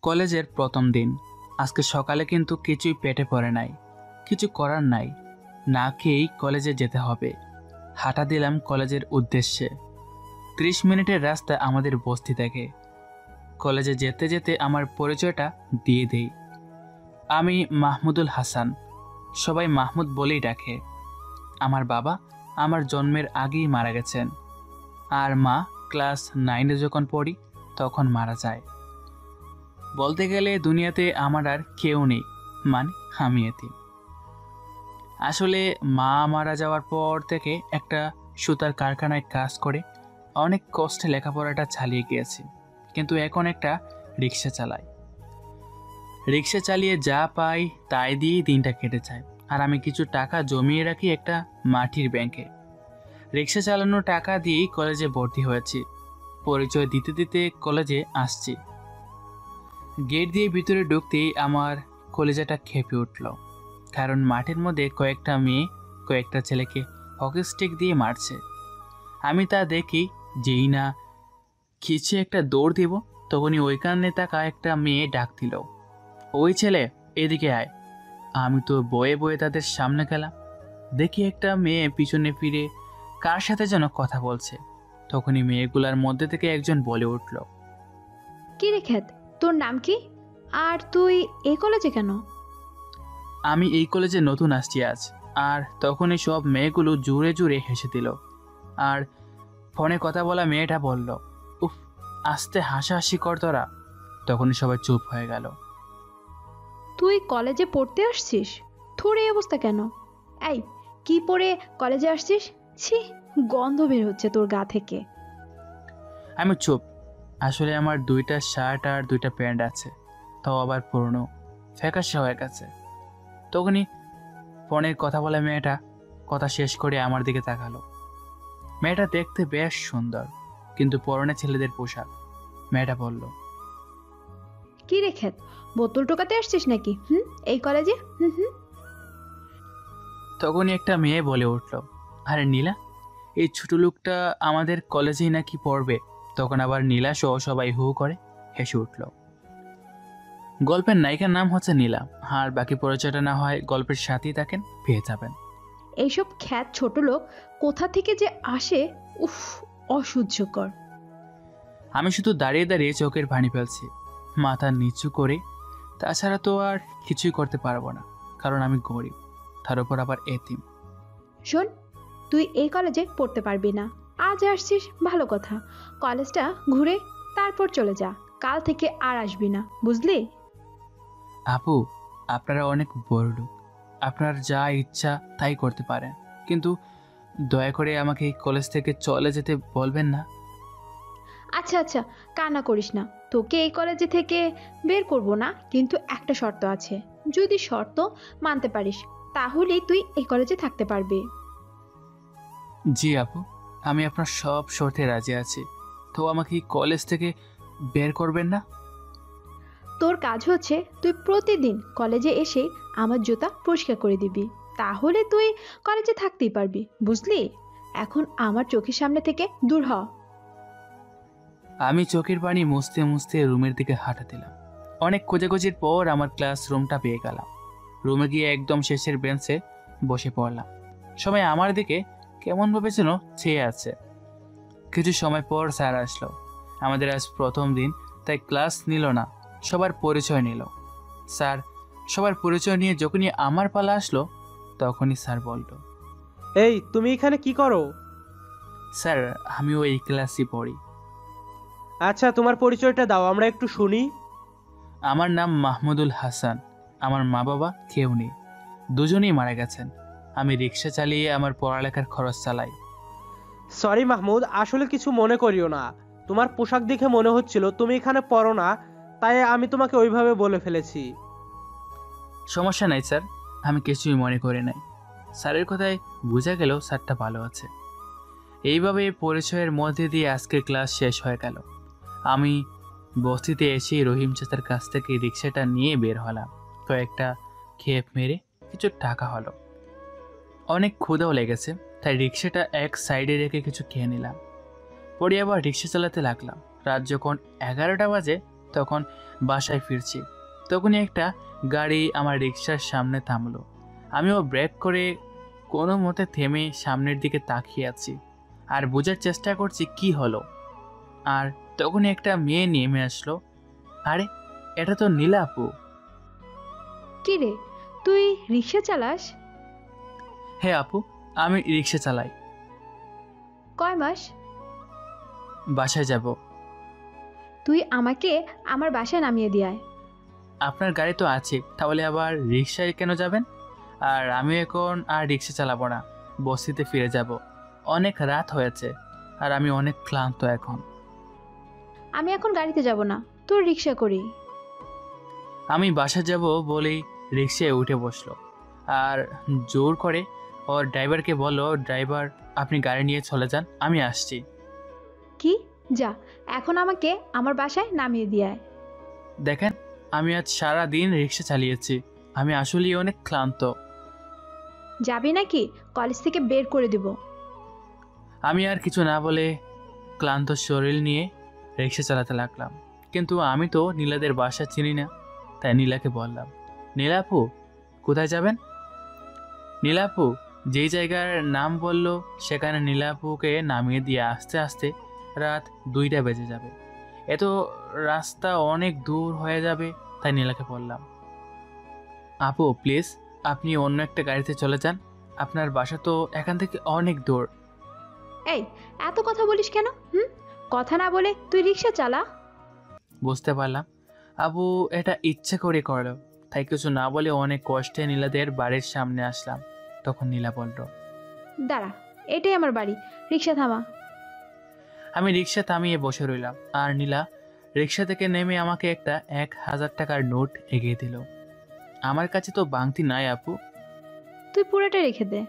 কলেজের প্রথম দিন। আজকে সকালে কিন্তু কিছুই পেটে পড়ে নাই। কিছু করার নাই, না খেয়েই কলেজে যেতে হবে। হাঁটা দিলাম কলেজের উদ্দেশ্যে। 30 মিনিটের রাস্তা আমাদের বস্তি থেকে। কলেজে যেতে যেতে আমার পরিচয়টা দিয়ে দেই। আমি মাহমুদুল হাসান, সবাই মাহমুদ বলেই ডাকে। আমার বাবা আমার জন্মের আগেই মারা গেছেন, আর মা ক্লাস 9-এ যখন পড়ি তখন মারা যায়। বলতে গেলে দুনিয়াতে আমার আর কেউ নেই, মানে আমি এতিম। আসলে মা মারা যাওয়ার পর থেকে একটা সুতার কারখানায় কাজ করে অনেক কষ্টে লেখাপড়াটা চালিয়ে গিয়েছি, কিন্তু এখন একটা রিক্সা চালাই। রিক্সা চালিয়ে যা পাই তাই দিয়েই দিনটা কেটে যায়। আর আমি কিছু টাকা জমিয়ে রাখি একটা মাটির ব্যাংকে। রিক্সা চালানোর টাকা দিয়েই কলেজে ভর্তি হয়েছি। পরিচয় দিতে দিতে কলেজে আসছি। গেট দিয়ে ভিতরে ঢুকতেই আমার কলেজাটা খেপে উঠল, কারণ মাঠের মধ্যে কয়েকটা মেয়ে কয়েকটা ছেলেকে হকি স্টিক দিয়ে মারছে। আমি তা দেখি, যেই না কিছু একটা দৌড় দিব, তখনই ওইখানে থাকা একটা মেয়ে ডাক দিল, ওই ছেলে এদিকে আয়। আমি তো বয়ে বয়ে তাদের সামনে গেলাম। দেখি একটা মেয়ে পিছনে ফিরে কার সাথে যেন কথা বলছে। তখনই মেয়েগুলার মধ্যে থেকে একজন বলে উঠল, কি রে খ্যাত, তোর নাম কি? আর তুই এই কলেজে কেন? আমি এই কলেজে নতুন আসছি আজ। আর তখনই সব মেয়েগুলো জোরে জোরে হেসে দিল। আর ফোনে কথা বলা মেয়েটা বলল, উফ, আস্তে হাসাহাসি কর তোরা। তখনই সবাই চুপ হয়ে গেল। তুই কলেজে পড়তে আসছিস? তোর এই অবস্থা কেন? এই, কি পরে কলেজে আসছিস? ছি, গন্ধ বের হচ্ছে তোর গা থেকে। আমি চুপ। আসলে আমার 2টা শার্ট আর 2টা প্যান্ট আছে, তাও আবার পুরনো, ফ্যাকাশে হয়ে গেছে। তখনই ফোনের কথা বলা মেয়েটা কথা শেষ করে আমার দিকে তাকালো। মেয়েটা দেখতে বেশ সুন্দর, কিন্তু পরনে ছেলেদের পোশাক। মেয়েটা বলল, কি রে খ্যাত, বোতল টোকাতে আসছিস নাকি এই কলেজে? হুম। তখনই একটা মেয়ে বলে উঠল, আরে নীলা, এই ছোট লোকটা আমাদের কলেজেই নাকি পড়বে। তখন আবার নীলা সহ সবাই হু করে হেসে উঠল। গল্পের নায়িকার নাম হচ্ছে নীলা, আর বাকি পরিচয়টা না হয় গল্পের সাথেই থাকেন, পেয়ে যাবেন। এইসব খ্যাত ছোট লোক কোথা থেকে যে আসে, উফ, অসহ্যকর। আমি শুধু দাঁড়িয়ে দাঁড়িয়ে চোখের পানি ফেলছি, মাথা নিচু করে। তাছাড়া তো আর কিছুই করতে পারবো না, কারণ আমি গরিব, তার উপর আবার এতিম। শোন, তুই এই কলেজে পড়তে পারবি না। আজ আসছিস ভালো কথা, কলেজটা ঘুরে তারপর চলে যা। কাল থেকে আর আসবি না, বুঝলি? আপু, আপনারা অনেক বড় লোক, আপনার যা ইচ্ছা তাই করতে পারেন, কিন্তু দয়া করে আমাকে এই কলেজ থেকে চলে যেতে বলবেন না। আচ্ছা আচ্ছা, কান্না করিস না। তোকে এই কলেজে থেকে বের করব না, কিন্তু একটা শর্ত আছে। যদি শর্ত মানতে পারিস, তাহলেই তুই এই কলেজে থাকতে পারবি। জি আপু, আমি আপনার সব শর্তে রাজি আছি। তো আমাকে এই কলেজ থেকে বের করবেন না? তোর কাজ হচ্ছে তুই প্রতিদিন কলেজে এসে আমার জুতা পরিষ্কার করে দিবি, তাহলে তুই কলেজে থাকতেই পারবি, বুঝলি? এখন আমার চোখের সামনে থেকে দূর হ। আমি চোখের পানি মুছতে মুছতে রুমের দিকে হাঁটা দিলাম। অনেক খোঁজাখুঁজির পর আমার ক্লাসরুমটা পেয়ে গেলাম। রুমে গিয়ে একদম শেষের বেঞ্চে বসে পড়লাম। সবাই আমার দিকে কেমনভাবে যেন চেয়ে আছে। কিছু সময় পর স্যার আসলো। আমাদের আজ প্রথম দিন, তাই ক্লাস নিল না, সবার পরিচয় নিল। স্যার সবার পরিচয় নিয়ে যখনই আমার পালা আসলো, তখনই স্যার বলল, এই, তুমি এখানে কি করো? স্যার আমিও এই ক্লাসই পড়ি। আচ্ছা, তোমার পরিচয়টা দাও, আমরা একটু শুনি। আমার নাম মাহমুদুল হাসান। আমার মা বাবা কেউ নেই, দুজনেই মারা গেছেন। আমি রিক্সা চালিয়ে আমার পড়ালেখার খরচ চালাই। সরি মাহমুদ, আসলে কিছু মনে করিও না। তোমার পোশাক দেখে মনে হচ্ছিল তুমি এখানে পড়ো না, তাই আমি তোমাকে ওইভাবে বলে ফেলেছি। সমস্যা নাই স্যার, আমি কিছুই মনে করি নাই। স্যারের কথায় বোঝা গেল স্যারটা ভালো আছে। এইভাবে পরিচয়ের মধ্যে দিয়ে আজকের ক্লাস শেষ হয়ে গেল। আমি বস্তিতে এসেই রহিম চাচার কাছ থেকে রিক্সাটা নিয়ে বের হলাম। কয়েকটা খেপ মেরে কিছু টাকা হলো। অনেক ক্ষুধাও লেগেছে, তাই রিক্সাটা এক সাইডে রেখে কিছু খেয়ে নিলাম। পরে আবার রিক্সা চালাতে লাগলাম। রাত যখন 11টা বাজে তখন বাসায় ফিরছি, তখনই একটা গাড়ি আমার রিক্সার সামনে থামলো। আমিও ব্রেক করে কোনো মতে থেমে সামনের দিকে তাকিয়ে আছি আর বোঝার চেষ্টা করছি কি হলো। আর তখনই একটা মেয়ে নেমে আসলো। আরে, এটা তো নীলা আপু। কি রে, তুই রিক্সা চালাস? হ্যাঁ আপু, আমি রিক্সা চালাই। কয় মাস? বাসায় যাব। তুই আমাকে আমার বাসায় নামিয়ে দিয়ে আয়। আপনার গাড়ি তো আছে, তাহলে আবার রিক্সায় কেন যাবেন? আর আমি এখন আর রিক্সা চালাবো না, বস্তিতে ফিরে যাব। অনেক রাত হয়েছে আর আমি অনেক ক্লান্ত এখন। আমি এখন গাড়িতে যাব না, তোর রিক্সা করি। আমি বাসা যাব বলেই রিক্সায় উঠে বসলো আর জোর করে ওর ড্রাইভারকে বলল, ড্রাইভার আপনি গাড়ি নিয়ে চলে যান, আমি আসছি। কি? যা, এখন আমাকে আমার বাসায় নামিয়ে দিয়ে আয়। দেখেন, আমি আজ সারা দিন রিক্সা চালিয়েছি, আমি আসলেই অনেক ক্লান্ত। যাবি নাকি কলেজ থেকে বের করে দিব? আমি আর কিছু না বলে ক্লান্ত শরীর নিয়ে রিক্সা চালাতে লাগলাম। কিন্তু আমি তো নীলাদের বাসা চিনি না, তাই নীলাকে বললাম, নীলা আপু কোথায় যাবেন? নীলা আপু যেই জায়গার নাম বলল সেখানে নীলা আপুকে নামিয়ে দিয়ে আস্তে আস্তে রাত 2টা বেজে যাবে। এত রাস্তা অনেক দূর হয়ে যাবে, তাই নীলাকে বললাম, আপু প্লিজ আপনি অন্য একটা গাড়িতে চলে যান, আপনার বাসা তো এখান থেকে অনেক দূর। এই, এত কথা বলিস কেন? কথা না বলে তুই রিক্সা চালা। বুঝতে পারলাম আপু এটা ইচ্ছে করে করলো, তাই কিছু না বলে অনেক কষ্টে নীলাদের বাড়ির সামনে আসলাম। তখন নীলা বলল, দাঁড়া, এটাই আমার বাড়ি, রিক্সা থামা। আমি রিক্সা থামিয়ে বসে রইলাম আর নীলা রিক্সা থেকে নেমে আমাকে একটা 1000 টাকার নোট এগিয়ে দিল। আমার কাছে তো বাংতি নাই আপু। তুই পুরোটা রেখে দে।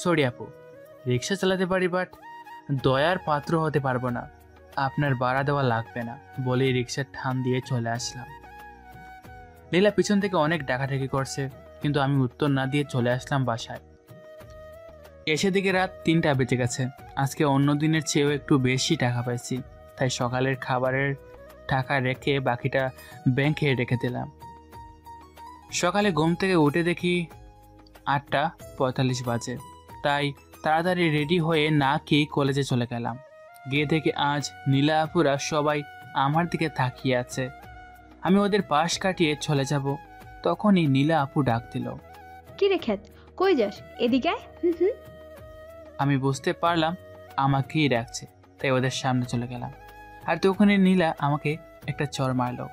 সরি আপু, রিক্সা চালাতে পারি বাট দয়ার পাত্র হতে পারবো না, আপনার ভাড়া দেওয়া লাগবে না বলেই রিক্সার ঠান দিয়ে চলে আসলাম। নীলা পিছন থেকে অনেক ডাকাডাকি করছে, কিন্তু আমি উত্তর না দিয়ে চলে আসলাম বাসায়। এসে দিকে রাত 3টা বেজে গেছে। আজকে অন্য দিনের চেয়েও একটু বেশি টাকা পাইছি, তাই সকালের খাবারের টাকা রেখে বাকিটা ব্যাংকে রেখে দিলাম। সকালে ঘুম থেকে উঠে দেখি 8:45 বাজে, তাই তাড়াতাড়ি রেডি হয়ে না খেয়ে কলেজে চলে গেলাম। গিয়ে দেখি আজ নীলা আপুরা সবাই আমার দিকে তাকিয়ে আছে। আমি ওদের পাশ কাটিয়ে চলে যাব, তখনই নীলা আপু ডাক দিল, কি রে খ্যাত, কই যাস? এদিকে আয়। আমি বুঝতে পারলাম আমাকেই ডাকছে, তাই ওদের সামনে চলে গেলাম। আর তখনই নীলা আমাকে একটা চড় মারলো।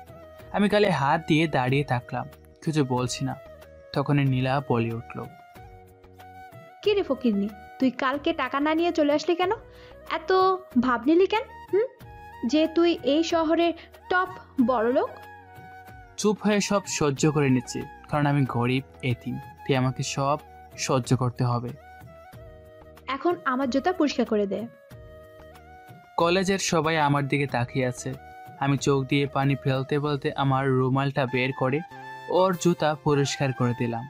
আমি গালে হাত দিয়ে দাঁড়িয়ে থাকলাম, কিছু বলছি না। তখনই নীলা বলে উঠল, কি রে ফকিরনি, তুই কালকে টাকা না নিয়ে চলে আসলি কেন? এত ভাব নিলি কেন? যে তুই এই শহরের টপ বড় লোক। চুপ হয়ে সব সহ্য করে নিচ্ছি, কারণ আমি গরিব এতিম, তাই আমাকে সব সহ্য করতে হবে। এখন আমার জুতা পরিষ্কার করে দে। কলেজের সবাই আমার দিকে তাকিয়ে আছে। আমি চোখ দিয়ে পানি ফেলতে ফেলতে আমার রুমালটা বের করে ওর জুতা পরিষ্কার করে দিলাম।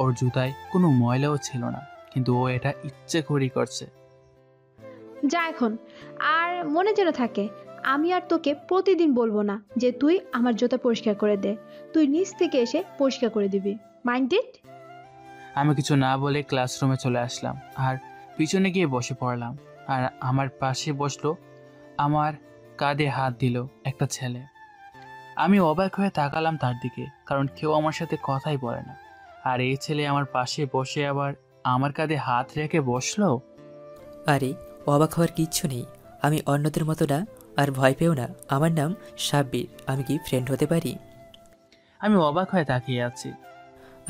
ওর জুতায় কোনো ময়লাও ছিল না, কিন্তু ও এটা ইচ্ছে করেই করছে। যা এখন, আর মনে যেন থাকে আমি আর তোকে প্রতিদিন বলবো না যে তুই আমার জুতা পরিষ্কার করে দে। তুই নিচ থেকে এসে পরিষ্কার করে দিবি। মাইন্ডেড? আমি কিছু না বলে ক্লাসরুমে চলে আসলাম আর পিছনে গিয়ে বসে পড়লাম। আর আমার পাশে বসলো, আমার কাঁধে হাত দিল একটা ছেলে। আমি অবাক হয়ে তাকালাম তার দিকে, কারণ কেউ আমার সাথে কথাই বলে না। আর এই ছেলে আমার পাশে বসে আবার আমার কাঁধে হাত রেখে বসলো। আরে, অবাক হওয়ার কিচ্ছু নেই, আমি অন্যদের মতো না, আর ভয় পেও না। আমার নাম সাব্বির, আমি কি ফ্রেন্ড হতে পারি? আমি অবাক হয়ে তাকিয়ে আছি।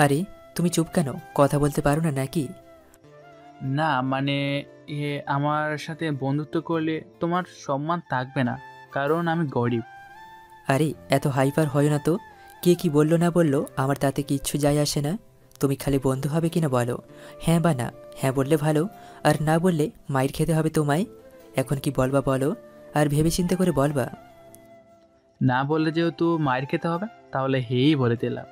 আরে, তুমি চুপ কেন? কথা বলতে পারো না নাকি? না মানে আমার সাথে বন্ধুত্ব করলে তোমার সম্মান থাকবে না, কারণ আমি গরিব। আরে, এত হাইপার হয় না তো। কে কি বললো না বললো আমার তাতে কিচ্ছু যায় আসে না। তুমি খালি বন্ধু হবে কিনা বলো, হ্যাঁ বা না। হ্যাঁ বললে ভালো, আর না বললে মাইর খেতে হবে তোমায়। এখন কি বলবা বলো, আর ভেবে চিন্তা করে বলবা। না বললে যেহেতু মায়ের খেতে হবে, তাহলে হেই বলে দিলাম।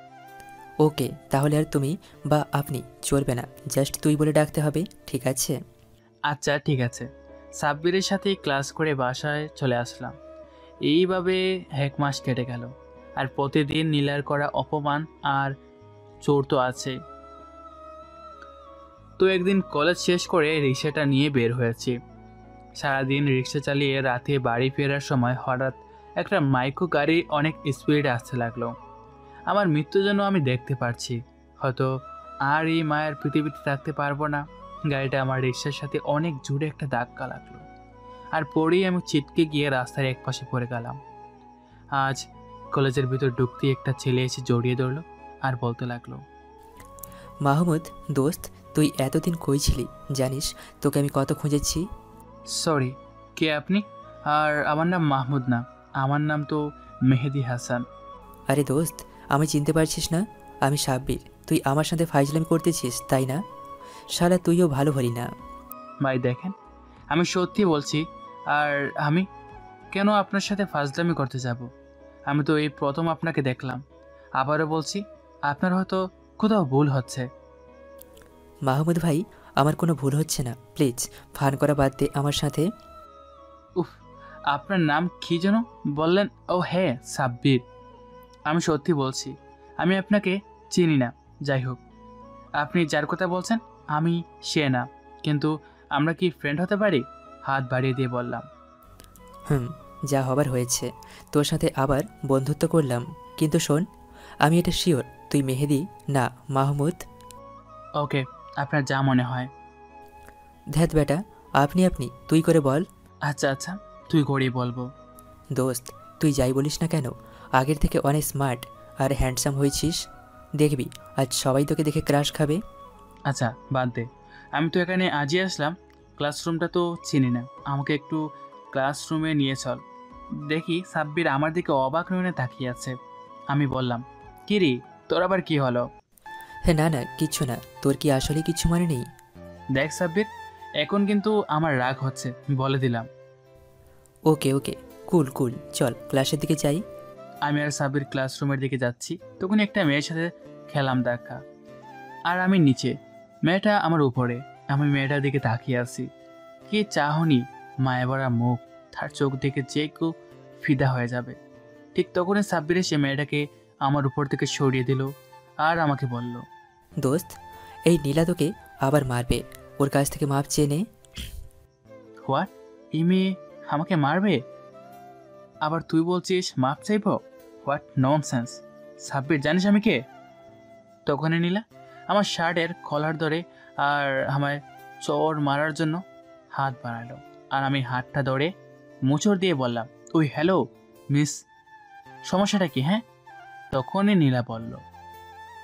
ওকে, তাহলে আর তুমি বা আপনি চলবে না, জাস্ট তুই বলে ডাকতে হবে, ঠিক আছে? আচ্ছা ঠিক আছে, সাব্বিরের সাথে ক্লাস করে বাসায় চলে আসলাম। এইভাবে 1 মাস কেটে গেল। আর প্রতিদিন নীলার করা অপমান আর চোর তো আছে। তো একদিন কলেজ শেষ করে রিক্সাটা নিয়ে বের হয়েছি। সারাদিন রিক্সা চালিয়ে রাতে বাড়ি ফেরার সময় হঠাৎ একটা মাইক্রো গাড়ি অনেক স্পিডে আসতে লাগলো। আমার মৃত্যু যেন আমি দেখতে পারছি। হয়তো আর এই মায়ের পৃথিবীতে থাকতে পারবো না। গাড়িটা আমার রিক্সার সাথে অনেক জোরে একটা ধাক্কা লাগলো, আর পরেই আমি ছিটকে গিয়ে রাস্তার একপাশে পড়ে গেলাম। আজ কলেজের ভিতর ঢুকতে একটা ছেলে এসে জড়িয়ে ধরলো আর বলতে লাগলো, মাহমুদ দোস্ত, তুই এতদিন কই ছিলি জানিস? তোকে আমি কত খুঁজেছি। সরি, কে আপনি? আর আমার নাম মাহমুদ না, আমার নাম তো মেহেদি হাসান। আরে দোস্ত, আমি চিনতে পারছিস না? আমি সাব্বির। তুই আমার সাথে ফাইজলামি করতেছিস তাই না? শালা তুইও ভালো হলি না। ভাই দেখেন, আমি সত্যি বলছি। আর আমি কেন আপনার সাথে ফাজলামি করতে যাব? আমি তো এই প্রথম আপনাকে দেখলাম। আবারও বলছি, আপনার হয়তো কোথাও ভুল হচ্ছে। মাহমুদ ভাই, আমার কোনো ভুল হচ্ছে না, প্লিজ ফান করা বাদ দে আমার সাথে। উফ, আপনার নাম কি যেন বললেন? ও হ্যাঁ, সাব্বির। আমি সত্যি বলছি, আমি আপনাকে চিনি না। যাই হোক, আপনি যার কথা বলছেন আমি সে না, কিন্তু আমরা কি ফ্রেন্ড হতে পারি? হাত বাড়িয়ে দিয়ে বললাম। যা হবার হয়েছে, তোর সাথে আবার বন্ধুত্ব করলাম, কিন্তু শোন, আমি এটা শিওর তুই মেহেদি না মাহমুদ। ওকে, আপনার যা মনে হয়। ধ্যাত বেটা, আপনি তুই করে বল। আচ্ছা আচ্ছা, তুই করেই বলবো। দোস্ত, তুই যাই বলিস না কেন, আগের থেকে অনেক স্মার্ট আর হ্যান্ডসাম হয়েছিস। দেখবি আজ সবাই তোকে দেখে ক্রাশ খাবে। আচ্ছা বাদ দে, আমি তো এখানে আজই আসলাম, ক্লাসরুমটা তো চিনি না। আমাকে একটু ক্লাসরুমে নিয়ে চল। দেখি সাব্বির আমার দিকে অবাক নয়নে তাকিয়ে আছে। আমি বললাম, কিরি তোর আবার কি হলো? হ্যাঁ না না, কিচ্ছু না। তোর কি আসলে কিচ্ছু মনে নেই? দেখ সাব্বির, এখন কিন্তু আমার রাগ হচ্ছে, বলে দিলাম। ওকে ওকে, কুল কুল, চল ক্লাসের দিকে যাই। আমি আর সাব্বির ক্লাসরুমের দিকে যাচ্ছি, তখন একটা মেয়ের সাথে খেলাম দেখা। আর আমি নিচে, মেয়েটা আমার উপরে। আমি মেয়েটার দিকে তাকিয়ে আছি। কি চাহনি, মায়া ভরা মুখ, তার চোখ দেখে যে কেউ ফিদা হয়ে যাবে। ঠিক তখনই সাব্বির এসে মেয়েটাকে আমার উপর থেকে সরিয়ে দিল আর আমাকে বলল, দোস্ত, এই নীলা তোকে আবার মারবে, ওর কাছ থেকে মাপ চেয়ে নে। হোয়াট? এই মেয়ে আমাকে মারবে? আবার তুই বলছিস মাপ চাইব? What nonsense! সাব্বির, জানিস আমি কে? তখনই নীলা আমার শার্টের কলার ধরে আর আমায় চোর মারার জন্য হাত বাড়ালো। আর আমি হাতটা ধরে মোচড় দিয়ে বললাম, ওই হ্যালো মিস, সমস্যাটা কি? হ্যাঁ? তখনই নীলা বলল,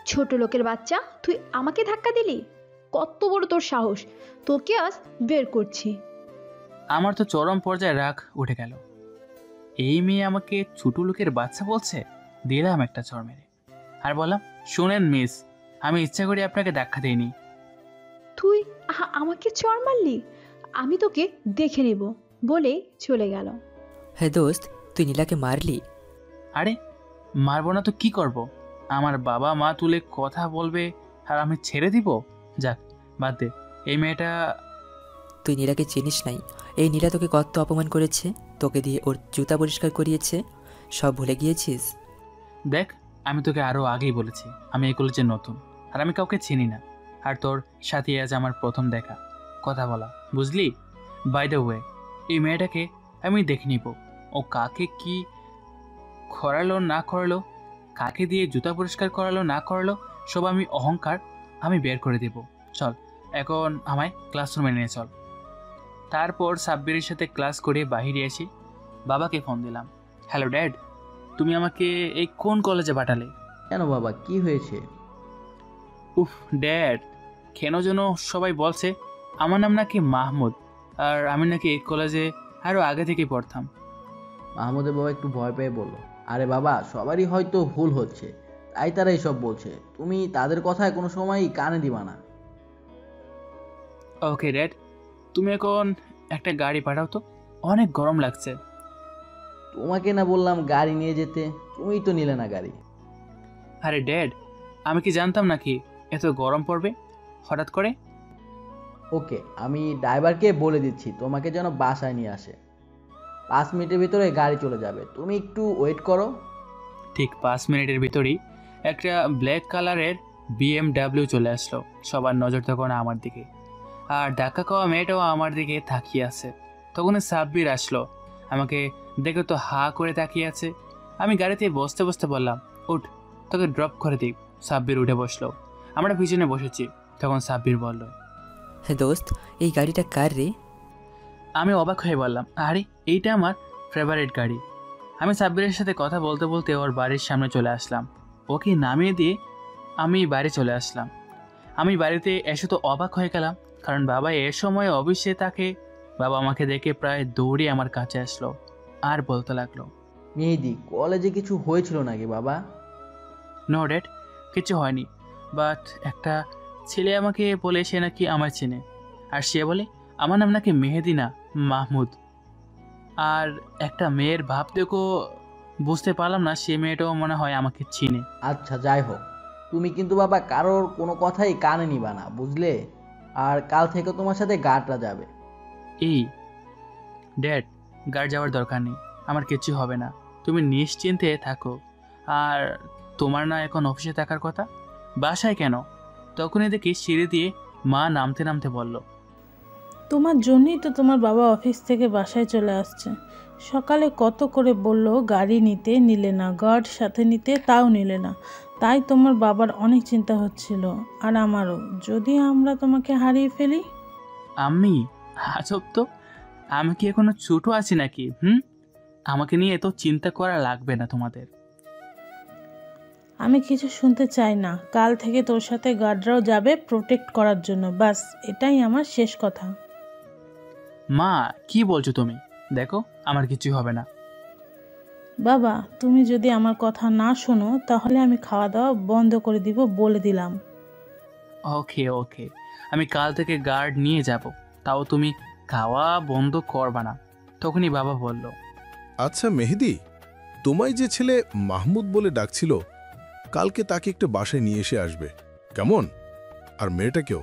ছোট লোকের বাচ্চা, তুই আমাকে ধাক্কা দিলি? কত বড় তোর সাহস! তোকে আজ বের করছি। আমার তো চরম পর্যায়ে রাগ উঠে গেল। এই মেয়ে আমাকে ছোট লোকের বাচ্চা বলছে। দিলাম একটা চড় মেরে আর বললাম, শুনেন মিস, আমি ইচ্ছা করে আপনাকে ধাক্কা দিইনি। তুই আমাকে চড় মারলি? আমি তোকে দেখে নেব বলে চলে গেল। হ্যাঁ দোস্ত, তুই নীলাকে মারলি? আরে মারবো না তো কি করব? আমার বাবা মা তুলে কথা বলবে আর আমি ছেড়ে দিব? যাক, বাদ দে। এই মেয়েটা তুই নীলাকে চিনিস নাই। এই নীলা তোকে কত অপমান করেছে, তোকে দিয়ে ওর জুতা পরিষ্কার করিয়েছে, সব ভুলে গিয়েছিস? দেখ, আমি তোকে আরো আগেই বলেছি আমি এই কলেজে নতুন, আর আমি কাউকে চিনি না। আর তোর সাথে আজ আমার প্রথম দেখা, কথা বলা, বুঝলি? বাই দ্য ওয়ে, এই মেয়েটাকে আমি দেখে নিব। ও কাকে কি করালো না করালো, কাকে দিয়ে জুতা পরিষ্কার করালো না করালো, সব আমি অহংকার আমি বের করে দেব। চল এখন আমায় ক্লাসরুমে নিয়ে চল। তারপর সাব্বিরের সাথে ক্লাস করে বাহিরে এসে বাবাকে ফোন দিলাম। হ্যালো ড্যাড, তুমি আমাকে এই কোন কলেজে পাঠালে? কেন বাবা, কি হয়েছে? উফ ড্যাড, কেন যেন সবাই বলছে আমার নাম নাকি মাহমুদ, আর আমি নাকি এই কলেজে আরও আগে থেকেই পড়তাম। মাহমুদের বাবা একটু ভয় পেয়ে বলল, আরে বাবা, সবারই হয়তো ভুল হচ্ছে, তাই তারা এসব বলছে। তুমি তাদের কথায় কোনো সময়ই কানে দিবা না। ওকে ড্যাড, তুমি এখন একটা গাড়ি পাঠাও তো, অনেক গরম লাগছে। তোমাকে না বললাম গাড়ি নিয়ে যেতে, তুমিই তো নিলে না গাড়ি। আরে ড্যাড, আমি কি জানতাম নাকি এত গরম পড়বে হঠাৎ করে? ওকে, আমি ড্রাইভারকে বলে দিচ্ছি তোমাকে যেন বাসায় নিয়ে আসে। 5 মিনিটের ভিতরে গাড়ি চলে যাবে, তুমি একটু ওয়েট করো। ঠিক 5 মিনিটের ভিতরেই একটা ব্ল্যাক কালারের BMW চলে আসলো। সবার নজর তখন আমার দিকে, আর ধাক্কা খাওয়া মেয়েটাও আমার দিকে তাকিয়ে আছে। তখন সাব্বির আসলো, আমাকে দেখে তো হা করে তাকিয়ে আছে। আমি গাড়িতে বসতে বসতে বললাম, উঠ, তোকে ড্রপ করে দিই। সাব্বির উঠে বসলো, আমরা পিছনে বসেছি। তখন সাব্বির বলল, হ্যাঁ দোস্ত, এই গাড়িটা কার রে? আমি অবাক হয়ে বললাম, আরে এইটা আমার ফেভারিট গাড়ি। আমি সাব্বিরের সাথে কথা বলতে বলতে ওর বাড়ির সামনে চলে আসলাম। ওকে নামিয়ে দিয়ে আমি বাড়ি চলে আসলাম। আমি বাড়িতে এসে তো অবাক হয়ে গেলাম, কারণ বাবা এর সময় অফিসে থাকে। বাবা আমাকে দেখে প্রায় দৌড়ে আমার কাছে আসলো আর বলতে লাগলো, মেহেদি, কলেজে কিছু হয়েছিল নাকি বাবা? নো ড্যাড, কিছু হয়নি, বাট একটা ছেলে আমাকে বলে সে নাকি আমার চেনে। আর সে বলে আমার নাম নাকি মেহেদি না, মাহমুদ। আর একটা মেয়ের ভাব দেখো, বুঝতে পারলাম না সে মেয়েটাও মনে হয় আমাকে চিনে। আচ্ছা যাই হোক, তুমি কিন্তু বাবা কারোর কোনো কথাই কানে নিবা না, বুঝলে? আর কাল থেকে তোমার সাথে গার্ডরা যাবে। এই ড্যাড, গার্ড যাওয়ার দরকার নেই, আমার কিচ্ছু হবে না, তুমি নিশ্চিন্তে থাকো। আর তোমার না এখন অফিসে থাকার কথা, বাসায় কেন? তখনই দেখি সিঁড়ি দিয়ে মা নামতে নামতে বলল, তোমার জন্যই তো তোমার বাবা অফিস থেকে বাসায় চলে আসছে। সকালে কত করে বললো গাড়ি নিতে, নিলে না, গার্ড সাথে নিতে, তাও নিলে না। তাই তোমার বাবার অনেক চিন্তা হচ্ছিল, আর আমারও, যদি আমরা তোমাকে হারিয়ে ফেলি। আমি আজব তো, আমি কি এখনো ছোট আছি নাকি? আমাকে নিয়ে এত চিন্তা করা লাগবে না তোমাদের। আমি কিছু শুনতে চাই না। কাল থেকে তোর সাথে গার্ডরাও যাবে প্রোটেক্ট করার জন্য, বাস এটাই আমার শেষ কথা। মা, কি বলছো তুমি? দেখো, আমার কিছু হবে না। বাবা, তুমি যদি আমার কথা না শোনো তাহলে আমি খাওয়া দাওয়া বন্ধ করে দিব, বলে দিলাম। ওকে ওকে, আমি কাল থেকে গার্ড নিয়ে যাব, তাও তুমি খাওয়া বন্ধ করবা না। তখনই বাবা বলল, আচ্ছা মেহেদি, তোমায় যে ছেলে মাহমুদ বলে ডাকছিল, কালকে তাকে একটু বাসায় নিয়ে এসে আসবে, কেমন? আর মেয়েটাকেও।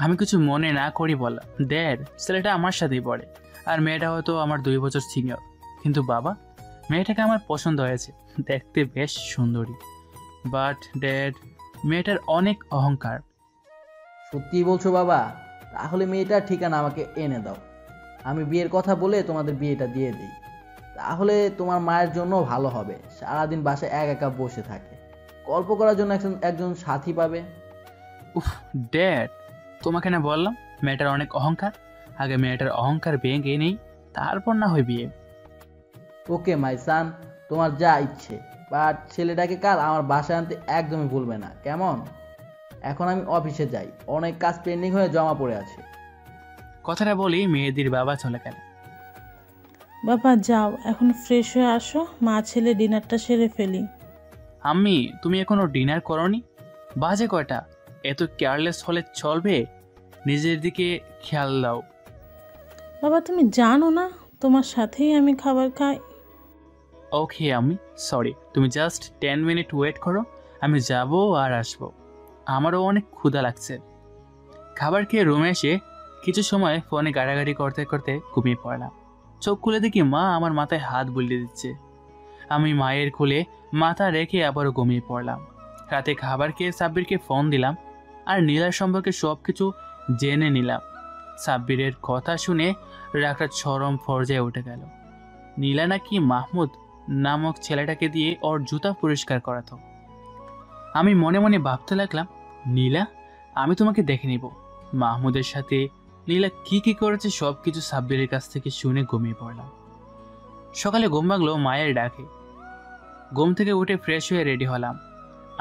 আমি কিছু মনে না করি বললাম, ড্যাড, ছেলেটা আমার সাথেই পড়ে, আর মেয়েটা হয়তো আমার 2 বছর সিনিয়র। কিন্তু বাবা, মেয়েটাকে আমার পছন্দ হয়েছে, দেখতে বেশ সুন্দরী। বাট ড্যাড, মেয়েটার অনেক অহংকার। সত্যি বলছো বাবা? তাহলে মেয়েটার ঠিকানা আমাকে এনে দাও, আমি বিয়ের কথা বলে তোমাদের বিয়েটা দিয়ে দিই। তাহলে তোমার মায়ের জন্য ভালো হবে, সারাদিন বাসায় একা একা বসে থাকে, গল্প করার জন্য একজন সাথী পাবে। উফ ড্যাড, তোমাকে না বললাম মেয়েটার অনেক অহংকার? আগে মেয়েটার অহংকার ভেঙে নেই, তারপর না হয় বিয়ে। ওকে মাই সান, তোমার যা ইচ্ছে, বাট ছেলেটাকে কাল আমার বাসায় আনতে একদমই ভুলবে না, কেমন? এখন আমি অফিসে যাই, অনেক কাজ পেন্ডিং হয়ে জমা পড়ে আছে। কথাটা বলি মেহেদির বাবা চলে গেল। বাবা যাও, এখন ফ্রেশ হয়ে আসো, মা ছেলে ডিনারটা সেরে ফেলি। আম্মি, তুমি এখনো ডিনার করনি? বাজে কয়টা? এত কেয়ারলেস হলে চলবে? নিজের দিকে খেয়াল দাও। বাবা তুমি জানো না তোমার সাথেই আমি খাবার খাই। ওকে আম্মি, সরি, তুমি জাস্ট 10 মিনিট ওয়েট করো, আমি যাব আর আসবো। আমারও অনেক ক্ষুধা লাগছে। খাবার খেয়ে রুমে এসে কিছু সময় ফোনে গাড়াগাড়ি করতে করতে ঘুমিয়ে পড়লাম। চোখ খুলে দেখি মা আমার মাথায় হাত বুলিয়ে দিচ্ছে। আমি মায়ের কোলে মাথা রেখে আবারও ঘুমিয়ে পড়লাম। রাতে খাবার খেয়ে সাব্বিরকে ফোন দিলাম আর নীলার সম্পর্কে সব কিছু জেনে নিলাম। সাব্বিরের কথা শুনে রাগটা চরম পর্যায়ে উঠে গেল। নীলা নাকি মাহমুদ নামক ছেলেটাকে দিয়ে ওর জুতা পরিষ্কার করাতো। আমি মনে মনে ভাবতে লাগলাম, নীলা, আমি তোমাকে দেখে নিব। মাহমুদের সাথে নীলা কি কি করেছে সব কিছু সাব্বিরের কাছ থেকে শুনে ঘুমিয়ে পড়লাম। সকালে ঘুম ভাঙলো মায়ের ডাকে। ঘুম থেকে উঠে ফ্রেশ হয়ে রেডি হলাম।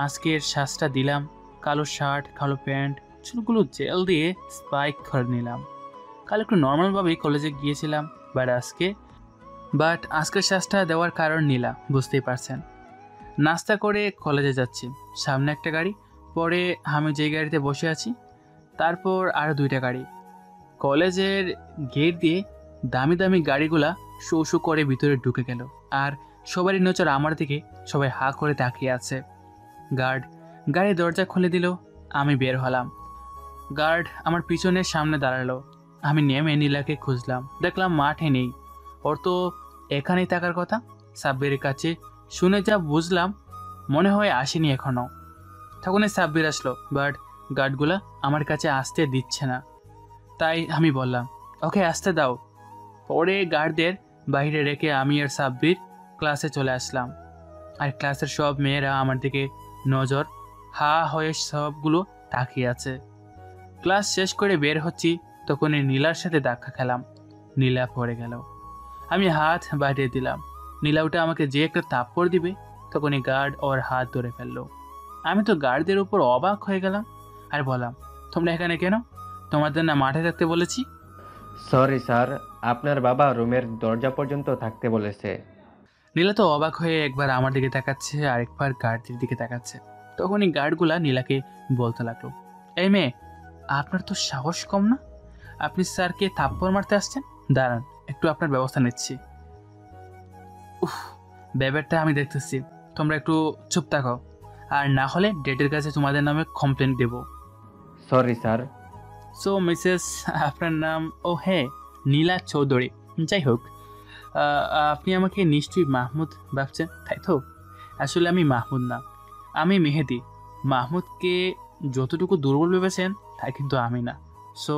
আজকের সাজটা দিলাম, কালো শার্ট, কালো প্যান্ট, চুলগুলো জেল দিয়ে স্পাইক করে নিলাম। কাল একটু নর্মালভাবেই কলেজে গিয়েছিলাম, বাট আজকের সাজটা দেওয়ার কারণ নীলা, বুঝতেই পারছেন। নাস্তা করে কলেজে যাচ্ছি, সামনে একটা গাড়ি, পরে আমি যেই গাড়িতে বসে আছি তারপর আরও 2টা গাড়ি। কলেজের গেট দিয়ে দামি দামি গাড়িগুলা শো শো করে ভিতরে ঢুকে গেল, আর সবারই নজর আমার দিকে, সবাই হা করে তাকিয়ে আছে। গার্ড গাড়ির দরজা খুলে দিল, আমি বের হলাম। গার্ড আমার পিছনের সামনে দাঁড়ালো। আমি নেমে নীলাকে খুঁজলাম, দেখলাম মাঠে নেই। ওর তো এখানেই থাকার কথা। সাব্বিরের কাছে শুনে যা বুঝলাম, মনে হয় আসেনি এখনো। তখনই সাব্বির আসলো, বাট গার্ডগুলা আমার কাছে আসতে দিচ্ছে না। তাই আমি বললাম, ওকে আসতে দাও। পরে গার্ডদের বাইরে রেখে আমি আর সাব্বির ক্লাসে চলে আসলাম। আর ক্লাসের সব মেয়েরা আমার দিকে নজর হা হয়ে সবগুলো তাকিয়ে আছে। ক্লাস শেষ করে বের হচ্ছি, তখনই নীলার সাথে ধাক্কা খেলাম। নীলা পড়ে গেল। আমি হাত বাড়িয়ে দিলাম। নীলা ওটা আমাকে যে একটা থাপ্পড় দিবে, তখনই গার্ড ওর হাত ধরে ফেললো। আমি তো গার্ডদের উপর অবাক হয়ে গেলাম আর বললাম, তোমরা এখানে কেন? তোমাদের না মাঠে থাকতে বলেছি? সরি স্যার, আপনার বাবা রুমের দরজা পর্যন্ত থাকতে বলেছে। নীলা তো অবাক হয়ে একবার আমার দিকে তাকাচ্ছে আর একবার গার্ডদের দিকে তাকাচ্ছে। তখনই গার্ডগুলা নীলাকে বলতে লাগলো, এই মেয়ে, আপনার তো সাহস কম না? আপনি স্যারকে থাপ্পড় মারতে আসছেন? দাঁড়ান, একটু আপনার ব্যবস্থা নিচ্ছি। উফ, ব্যাপারটা আমি দেখতেছি। তোমরা একটু চুপ থাকো, আর না হলে ডেটের কাছে তোমাদের নামে কমপ্লেন দেব। Sorry sir. সো মিসেস, আপনার নাম? ও হ্যাঁ, নীলা চৌধুরী। যাই হোক, আপনি আমাকে নিশ্চয়ই মাহমুদ ভাবছেন, তাই তো? আসলে আমি মাহমুদ না, আমি মেহেদি। মাহমুদকে যতটুকু দুর্বল ভেবেছেন, তাই কিন্তু আমি না। সো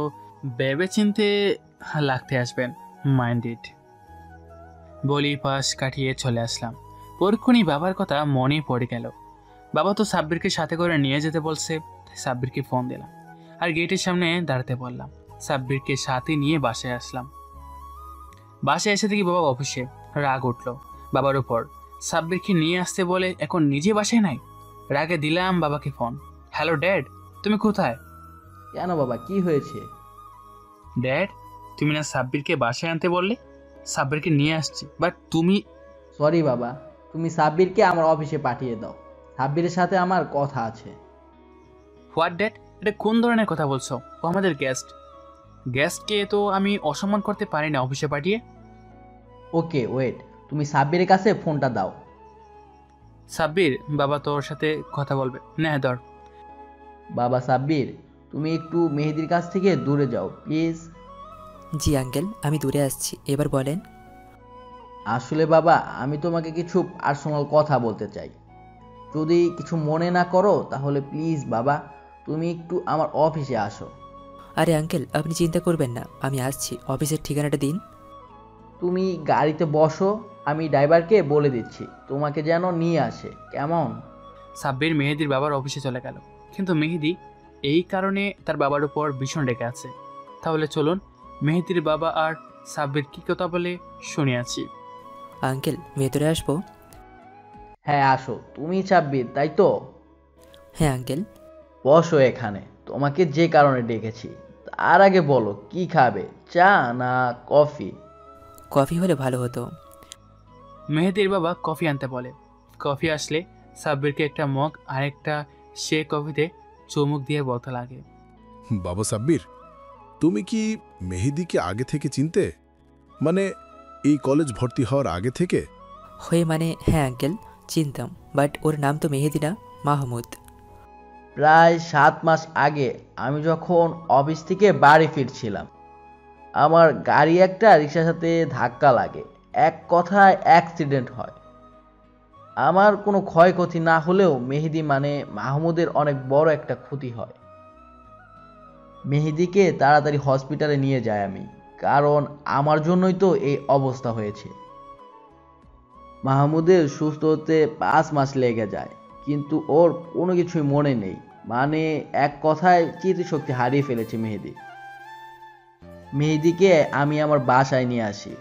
ভেবে চিনতে লাগতে আসবেন, মাইন্ডেড। বলি পাশ কাটিয়ে চলে আসলাম। পরক্ষণই বাবার কথা মনে পড়ে গেল। বাবা তো সাব্বিরকে সাথে করে নিয়ে যেতে বলছে। সাব্বিরকে ফোন দিলাম আর গেটের সামনে দাঁড়াতে বললাম। সাব্বিরকে সাথে নিয়ে বাসায় আসলাম। বাসায় এসে দেখি বাবা অফিসে। রাগ উঠলো বাবার উপর। সাব্বিরকে নিয়ে আসতে বলে এখন নিজে বাসায় নাই। রাগে দিলাম বাবাকে ফোন। হ্যালো ড্যাড, তুমি কোথায়? কেন বাবা, কি হয়েছে? ড্যাড, তুমি না সাব্বিরকে বাসায় আনতে বললে? সাব্বিরকে নিয়ে আসছি, বাট তুমি... সরি বাবা, তুমি সাব্বিরকে আমার অফিসে পাঠিয়ে দাও। সাব্বিরের সাথে আমার কথা আছে। হোয়াট ড্যাড, এটা কোন ধরনের কথা বলছো? ও আমাদের গেস্ট। গেস্টকে তো আমি অসম্মান করতে পারি না অফিসে পাঠিয়ে। ওকে ওয়েট, তুমি সাব্বিরের কাছে ফোনটা দাও। সাব্বির, বাবা তোর সাথে কথা বলবে। না ধর। বাবা সাব্বির, তুমি একটু মেহেদির কাছ থেকে দূরে যাও প্লিজ। জি আঙ্কেল, আমি দূরে আসছি, এবার বলেন। আসলে বাবা, আমি তোমাকে কিছু পার্সোনাল কথা বলতে চাই। যদি কিছু মনে না করো তাহলে প্লিজ বাবা, তুমি একটু আমার অফিসে আসো। আরে আঙ্কেল, আপনি চিন্তা করবেন না, আমি আসছি। অফিসের ঠিকানাটা দিন। তুমি গাড়িতে বসো, আমি ড্রাইভারকে বলে দিচ্ছি তোমাকে যেন নিয়ে আসে, কেমন? সাব্বির মেহেদির বাবার অফিসে চলে গেল। কিন্তু মেহেদি এই কারণে তার বাবার উপর ভীষণ রেগে আছে। তাহলে চলুন মেহেদির বাবা আর সাব্বির কি কথা বলে শুনে আছি। আঙ্কেল, ভেতরে আসবো? হ্যাঁ আসো, তুমি সাব্বির তাই তো? হ্যাঁ আঙ্কেল। বসো এখানে, তোমাকে যে কারণে ডেকেছি। তার আগে বলো কি খাবে, চা না কফি? কফি হলে ভালো হতো। মেহেদির বাবা কফি আনতে বলে। কফি আসলে সাব্বিরকে একটা মগ আরেকটা সে কফিতে চুমুক দিয়ে বলতে লাগে, বাবা সাব্বির, তুমি কি মেহেদিকে আগে থেকে চিনতে? মানে এই কলেজ ভর্তি হওয়ার আগে থেকে? হয়ে মানে হ্যাঁ আঙ্কেল, চিনতাম, বাট ওর নাম তো মেহেদি না, মাহমুদ। প্রায় 7 মাস আগে আমি যখন অফিস থেকে বাড়ি ফিরছিলাম, আমার গাড়ি একটা রিক্সার সাথে ধাক্কা লাগে। এক কথায় অ্যাক্সিডেন্ট হয়। আমার কোনো ক্ষয়ক্ষতি না হলেও মেহেদি মানে মাহমুদের অনেক বড় একটা ক্ষতি হয়। মেহেদিকে তাড়াতাড়ি হসপিটালে নিয়ে যাই আমি, কারণ আমার জন্যই তো এই অবস্থা হয়েছে। মাহমুদের সুস্থ হতে 5 মাস লেগে যায়, কিন্তু ওর কোনো কিছুই মনে নেই। মানে এক কথায় স্মৃতিশক্তি হারিয়ে ফেলেছে মেহেদি। মেহেদিকে আমি আমার বাসায় নিয়ে আসি।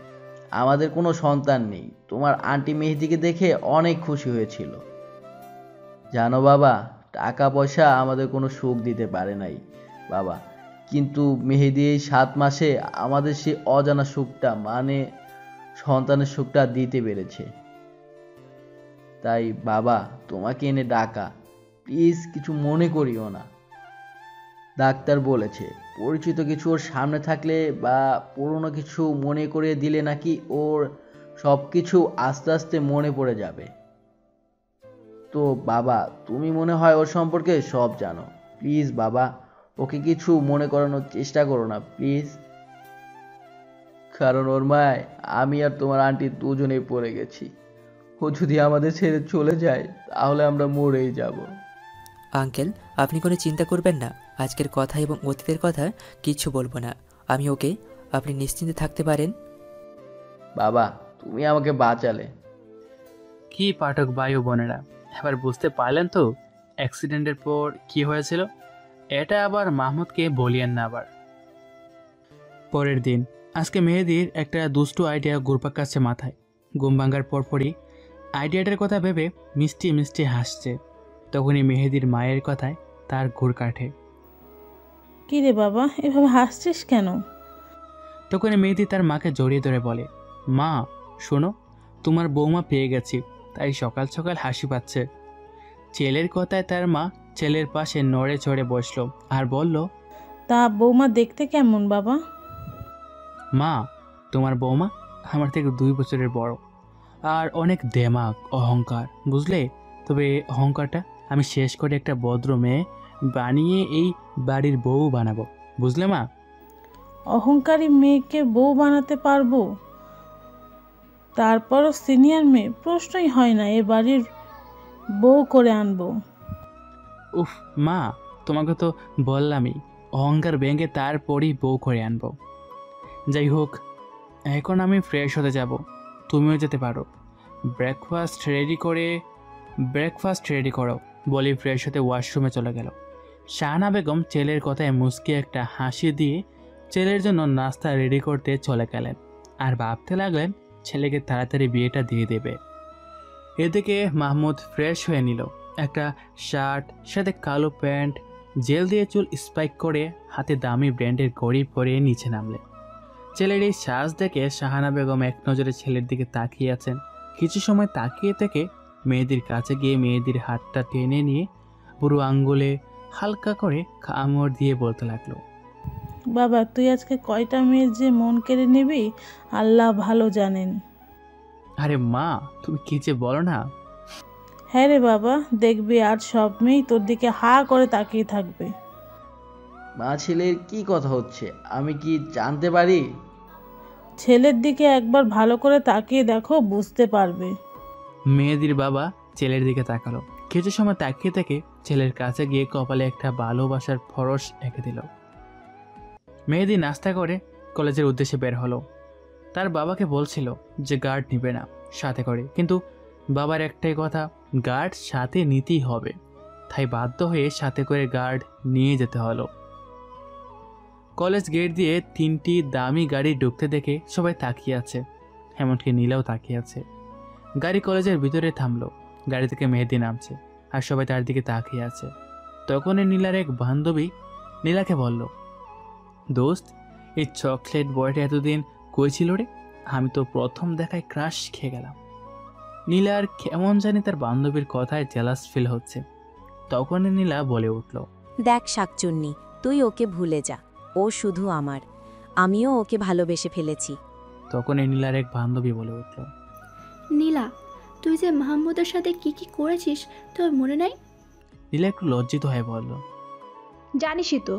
আমাদের কোনো সন্তান নেই। তোমার আন্টি মেহেদিকে দেখে অনেক খুশি হয়েছিল। জানো বাবা, টাকা পয়সা আমাদের কোনো সুখ দিতে পারে নাই বাবা, কিন্তু মেহেদি এই 7 মাসে আমাদের সেই অজানা সুখটা মানে সন্তানের সুখটা দিতে পেরেছে। তাই বাবা, তোমাকে এনে ডাকা, প্লিজ কিছু মনে করিও না। ডাক্তার বলেছে পরিচিত কিছু ওর সামনে থাকলে বা পুরনো কিছু মনে করিয়ে দিলে নাকি ওর সব কিছু আস্তে আস্তে মনে পড়ে যাবে। তো বাবা, তুমি মনে হয় ওর সম্পর্কে সব জানো। প্লিজ বাবা, ওকে কিছু মনে করানোর চেষ্টা করো না প্লিজ, কারণ ওর মায় আমি আর তোমার আন্টি দুজনেই পড়ে গেছি। ও যদি আমাদের ছেড়ে চলে যায় তাহলে আমরা মরেই যাব। আঙ্কেল, আপনি কোনো চিন্তা করবেন না। আজকের কথা এবং অতীতের কথা কিচ্ছু বলবো না। আমি ওকে, আপনি নিশ্চিন্তে থাকতে পারেন। বাবা, তুমি আমাকে বাঁচালে। কি পাঠক ভাই ও বোনেরা, এবার বুঝতে পারলেন তো অ্যাক্সিডেন্টের পর কি হয়েছিল? এটা আবার মাহমুদকে বলিয়েন না আবার। পরের দিন আজকে মেহেদির একটা দুষ্টু আইডিয়া ঘুরপাক কাছে মাথায়। ঘুম ভাঙার পরপরই আইডিয়াটার কথা ভেবে মিষ্টি মিষ্টি হাসছে। তখনই মেহেদির মায়ের কথায় তার ঘুর কাটে। কি রে বাবা, এভাবে হাসছিস কেন? তখনই মেহেদি তার মাকে জড়িয়ে ধরে বলে, মা শোনো, তোমার বৌমা পেয়ে গেছি, তাই সকাল সকাল হাসি পাচ্ছে। ছেলের কথায় তার মা ছেলের পাশে নড়ে চড়ে বসলো আর বলল, তা বৌমা দেখতে কেমন বাবা? মা, তোমার বৌমা আমার থেকে 2 বছরের বড় আর অনেক দেমাগ, অহংকার, বুঝলে? তবে অহংকারটা আমি শেষ করে একটা ভদ্র মেয়ে বানিয়ে এই বাড়ির বউ বানাবো, বুঝলে মা? অহংকারী মেয়েকে বউ বানাতে পারবো? তারপরও সিনিয়র মেয়ে, প্রশ্নই হয় না এ বাড়ির বউ করে আনবো। উফ মা, তোমাকে তো বললামই অহংকার ভেঙে তারপরই বউ করে আনবো। যাই হোক, এখন আমি ফ্রেশ হতে যাব, তুমিও যেতে পারো। ব্রেকফাস্ট রেডি করো বলি ফ্রেশ হতে ওয়াশরুমে চলে গেল। শাহানা বেগম ছেলের কথায় মুচকি একটা হাসি দিয়ে ছেলের জন্য নাস্তা রেডি করতে চলে গেলেন আর ভাবতে লাগলেন ছেলেকে তাড়াতাড়ি বিয়েটা দিয়ে দেবে। এদিকে মাহমুদ ফ্রেশ হয়ে নিল, একটা শার্ট সাথে কালো প্যান্ট, জেল দিয়ে চুল স্পাইক করে হাতে দামি ব্র্যান্ডের ঘড়ি পরিয়ে নিচে নামলেন। ছেলের এই সাজ দেখে শাহানা বেগম এক নজরে ছেলের দিকে তাকিয়ে আছেন। কিছু সময় তাকিয়ে থেকে মেয়েদির কাছে গিয়ে মেয়েদির হাতটা টেনে নিয়ে বুড়ো আঙ্গুলে হালকা করে কামড় দিয়ে বলতে লাগলো, বাবা, তুই আজকে কয়টা মেয়ের যে মন কেড়ে নিবি আল্লাহ ভালো জানেন। আরে মা, তুমি কি যে বলো না। হ্যাঁ রে বাবা, দেখবি আর সব মেয়েই তোর দিকে হা করে তাকিয়ে থাকবে। মা, ছেলের কি কথা হচ্ছে আমি কি জানতে পারি? ছেলের দিকে একবার ভালো করে তাকিয়ে দেখো, বুঝতে পারবে। মেয়েদির বাবা ছেলের দিকে তাকালো। কিছু সময় তাকিয়ে থেকে ছেলের কাছে গিয়ে কপালে একটা ভালোবাসার ফরস এঁকে দিল। মেহেদি নাস্তা করে কলেজের উদ্দেশ্যে বের হলো। তার বাবাকে বলছিল যে গার্ড নিবে না সাথে করে, কিন্তু বাবার একটাই কথা, গার্ড সাথে নিতেই হবে, তাই বাধ্য হয়ে সাথে করে গার্ড নিয়ে যেতে হলো। কলেজ গেট দিয়ে 3টি দামি গাড়ি ঢুকতে দেখে সবাই তাকিয়ে আছে, এমনকি নীলাও তাকিয়ে আছে। গাড়ি কলেজের ভিতরে থামলো, গাড়ি থেকে মেহেদি নামছে আর সবাই তার দিকে তাকিয়ে আছে। তখনই নীলার এক বান্ধবী নীলাকে বলল, দোস্ত, এই চকলেট বয়টা এতদিন কই ছিল রে? আমি তো প্রথম দেখায় ক্রাশ খেয়ে গেলাম। নীলার কেমন জানি তার বান্ধবীর কথায় জেলাস ফিল হচ্ছে। তখনই নীলা বলে উঠল, দেখ শাকচুন্নি, তুই ওকে ভুলে যা, ও শুধু আমার, আমিও ওকে ভালোবেসে ফেলেছি। তখনই নীলার এক বান্ধবী বলে উঠল, নীলা, তুই যে মাহমুদের সাথে কি কি করেছিস তোর মনে নাই? নীলা একটু লজ্জিত হয়ে বলল, জানিসই তো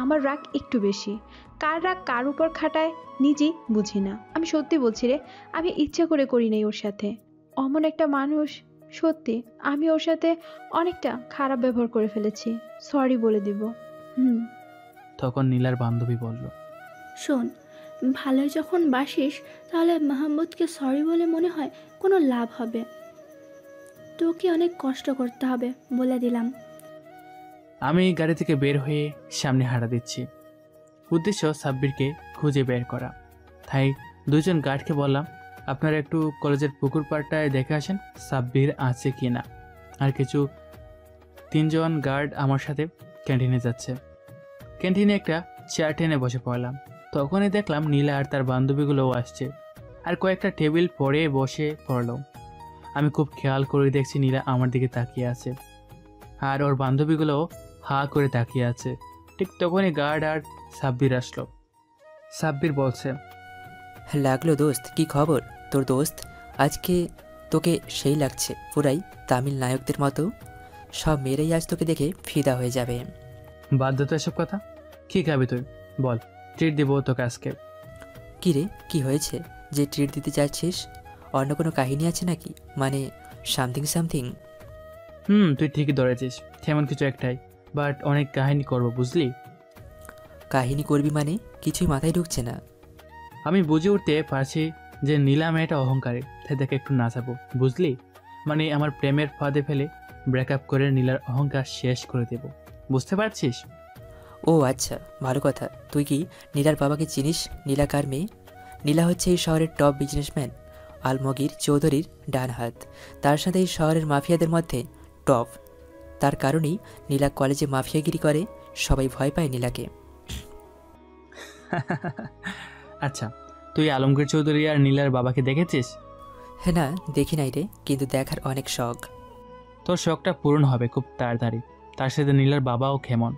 আমার রাগ একটু বেশি। কার রাগ কার উপর খাটায় নিজেই বুঝি না। আমি সত্যি বলছি রে, আমি ইচ্ছে করে করি নাই ওর সাথে। অমন একটা মানুষ, সত্যি আমি ওর সাথে অনেকটা খারাপ ব্যবহার করে ফেলেছি। সরি বলে দিব। তখন নীলার বান্ধবী বলল, শোন, ভালোই যখন বাসিস তাহলে মাহমুদকে সরি বলে মনে হয় কোনো লাভ হবে? তোকে অনেক কষ্ট করতে হবে, বলে দিলাম। আমি গাড়ি থেকে বের হয়ে সামনে হাঁটা দিচ্ছি। উদ্দেশ্য সাব্বিরকে খুঁজে বের করা। তাই 2জন গার্ডকে বললাম, আপনারা একটু কলেজের পুকুর পাড়টায় দেখে আসেন সাব্বির আছে কি না। আর কিছু 3জন গার্ড আমার সাথে ক্যান্টিনে যাচ্ছে। ক্যান্টিনে একটা চেয়ার টেনে বসে পড়লাম। তখনই দেখলাম নীলা আর তার বান্ধবীগুলোও আসছে আর কয়েকটা টেবিল পরে বসে পড়ল। আমি খুব খেয়াল করে দেখছি নীলা আমার দিকে তাকিয়ে আছে আর ওর বান্ধবীগুলোও হা করে তাকিয়ে আছে। ঠিক তখনই গার্ড আর সাব্বির আসলো। সাব্বির বলছে, লাগলো দোস্ত, কি খবর তোর দোস্ত? আজকে তোকে সেই লাগছে, পুরাই তামিল নায়কদের মতো। সব মেয়েরাই আজ তোকে দেখে ফিদা হয়ে যাবে। বাদ দে তো এসব কথা। কী খাবি তুই বল, ট্রিট দিব তোকে আজকে। কী রে, কী হয়েছে যে ট্রিট দিতে চাচ্ছিস? অন্য কোনো কাহিনী আছে নাকি? মানে সামথিং সামথিং? তুই ঠিকই ধরেছিস, তেমন কিছু একটাই, বাট অনেক কাহিনী করবো বুঝলি। কাহিনী করবি মানে? কিছুই মাথায় ঢুকছে না। আমি বুঝে উঠতে পারছি যে নীলা মেয়েটা অহংকারী, তাই তাকে একটু নাচাবো বুঝলি। মানে আমার প্রেমের ফাঁদে ফেলে ব্রেকআপ করে নীলার অহংকার শেষ করে দেব, বুঝতে পারছিস? ও আচ্ছা, ভালো কথা। তুই কি নীলার বাবাকে চিনিস? নীলা কার মেয়ে? নীলা হচ্ছে এই শহরের টপ বিজনেসম্যান আলমগীর চৌধুরীর ডান হাত। তার সাথে এই শহরের মাফিয়াদের মধ্যে টপ। তার কারণেই নীলা কলেজে মাফিয়াগিরি করে, সবাই ভয় পায় নীলাকে। আচ্ছা, তুই আলমগীর চৌধুরী আর নীলার বাবাকে দেখেছিস? হ্যাঁ, না দেখি নাই রে, কিন্তু দেখার অনেক শখ। তোর শখটা পূরণ হবে খুব তাড়াতাড়ি। তার সাথে নীলার বাবাও খেমন।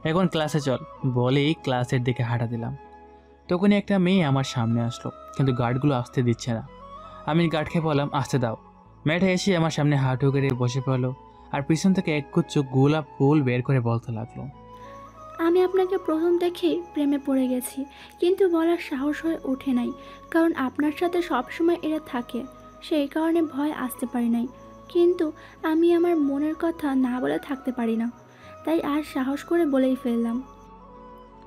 এখন ক্লাসে চল বলেই ক্লাসের দিকে হাঁটা দিলাম। তখনই একটা মেয়ে আমার সামনে আসলো, কিন্তু গার্ডগুলো আসতে দিচ্ছে না। আমি গার্ডকে বললাম আসতে দাও। মেয়েটা এসে আমার সামনে হাঁটু করে বসে পড়লো আর পিছন থেকে একগুচ্ছ গোলাপ ফুল বের করে বলতে লাগলো, আমি আপনাকে প্রথম দেখেই প্রেমে পড়ে গেছি, কিন্তু বলার সাহস হয়ে ওঠে নাই, কারণ আপনার সাথে সবসময় এরা থাকে, সেই কারণে ভয় আসতে পারি নাই। কিন্তু আমি আমার মনের কথা না বলে থাকতে পারি না, তাই আর সাহস করে বলেই ফেললাম।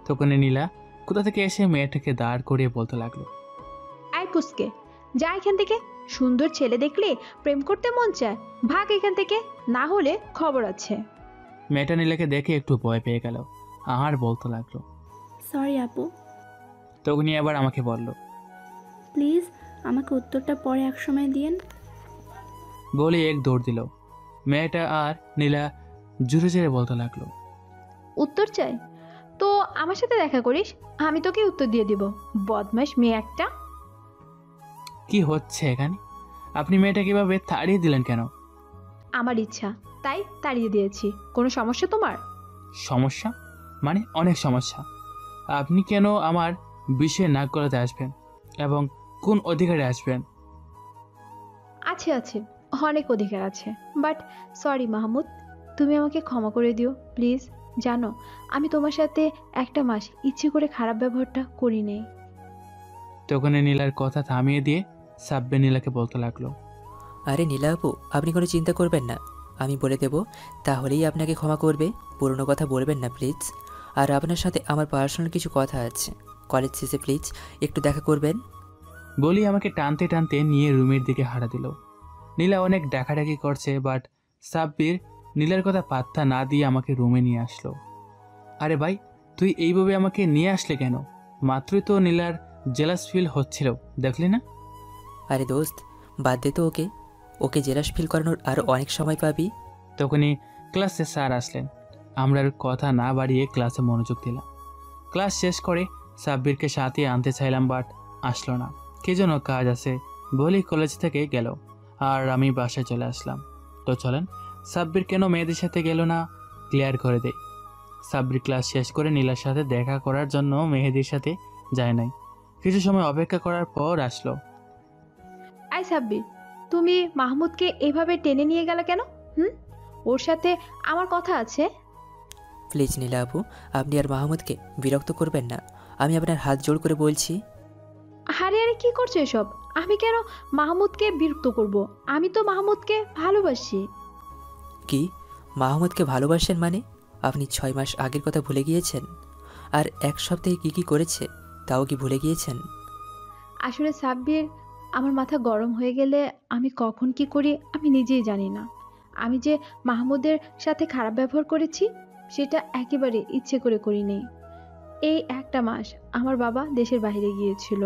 তখনই নীলা কোথা থেকে এসে মেয়েটাকে দাঁড় করিয়ে বলতে লাগলো, আয় পুচকে, যা এখান থেকে। সুন্দর ছেলে দেখলে প্রেম করতে মন চায়, ভাগ এখান থেকে, না হলে খবর আছে। মেয়েটা নীলাকে দেখে একটু ভয় পেয়ে গেল আর বলতে লাগলো, সরি আপু। তখনই আবার আমাকে বলল, প্লিজ আমাকে উত্তরটা পরে এক সময় দিয়েন। বলে এক দৌড় দিল। মেয়েটা আর নীলা জোরে জোরে বলতে লাগলো, উত্তর চাই তো আমার সাথে দেখা করিস, আমি তোকে উত্তর দিয়ে দিব। বদমাশ মেয়ে একটা। কি হচ্ছে এখানে? আপনি মেয়েটা কিভাবে তাড়িয়ে দিলেন কেন? আমার ইচ্ছা তাই তাড়িয়ে দিয়েছি। কোনো সমস্যা তোমার? সমস্যা মানে অনেক সমস্যা। আপনি কেন আমার বিষয়ে নাক গলাতে আসবেন এবং কোন অধিকারে আসবেন? আছে আছে, অনেক অধিকার আছে, বাট সরি মাহমুদ, তুমি আমাকে ক্ষমা করে দিও প্লিজ। জানো আমি তোমার সাথে একটা মাস ইচ্ছে করে খারাপ ব্যবহারটা করি নেই। তখন নীলার কথা থামিয়ে দিয়ে সাব্বির নীলাকে বলতে লাগলো, আরে নীলা আপু, আপনি কোনো চিন্তা করবেন না, আমি বলে দেব, তাহলেই আপনাকে ক্ষমা করবে। পুরনো কথা বলবেন না প্লিজ। আর আপনার সাথে আমার পার্সোনাল কিছু কথা আছে, কলেজ শেষে প্লিজ একটু দেখা করবেন। বলি আমাকে টানতে টানতে নিয়ে রুমের দিকে হাঁটা দিল। নীলা অনেক ডাকাডাকি করছে, বাট সাব্বির নীলার কথা পাত্তা না দিয়ে আমাকে রুমে নিয়ে আসলো। আরে ভাই, তুই এইভাবে আমাকে নিয়ে আসলে কেন? মাত্রই তো নীলার জেলাস ফিল হচ্ছিল, দেখলি না? আরে দোস্ত, বাদ দে তো ওকে, ওকে জেলাস ফিল করানোর আরও অনেক সময় পাবি। তখনই ক্লাসে স্যার আসলেন। আমরা আর কথা না বাড়িয়ে ক্লাসে মনোযোগ দিলাম। ক্লাস শেষ করে সাব্বিরকে সাথে আনতে চাইলাম, বাট আসলো না। কে যেন কাজ আছে বলেই কলেজ থেকে গেল আর আমি বাসায় চলে আসলাম। তো চলেন সাব্বির কেন মেয়েদের সাথে গেল না ক্লিয়ার করে দেই। সাব্বির ক্লাস শেষ করে নীলার সাথে দেখা করার জন্য মেহেদির সাথে যায় নাই। কিছু সময় অপেক্ষা করার পর আসলো। আই সাব্বির, তুমি মাহমুদকে এভাবে টেনে নিয়ে গেলে কেন? ওর সাথে আমার কথা আছে। প্লিজ নীলা আপু, আপনি আর মাহমুদকে বিরক্ত করবেন না, আমি আপনার হাত জোড় করে বলছি। আরে আরে কি করছো এসব? আমি কেন মাহমুদকে বিরক্ত করব? আমি তো মাহমুদকে ভালোবাসি। কি মাহমুদকে ভালোবাসেন মানে? আপনি 6 মাস আগের কথা ভুলে গিয়েছেন? আর এক সপ্তাহে কি কি করেছে তাও কি ভুলে গিয়েছেন? আসলে সাব্বির, আমার মাথা গরম হয়ে গেলে আমি কখন কি করি আমি নিজেই জানি না। আমি যে মাহমুদের সাথে খারাপ ব্যবহার করেছি সেটা একেবারে ইচ্ছে করে করিনি। এই একটা মাস আমার বাবা দেশের বাইরে গিয়েছিল,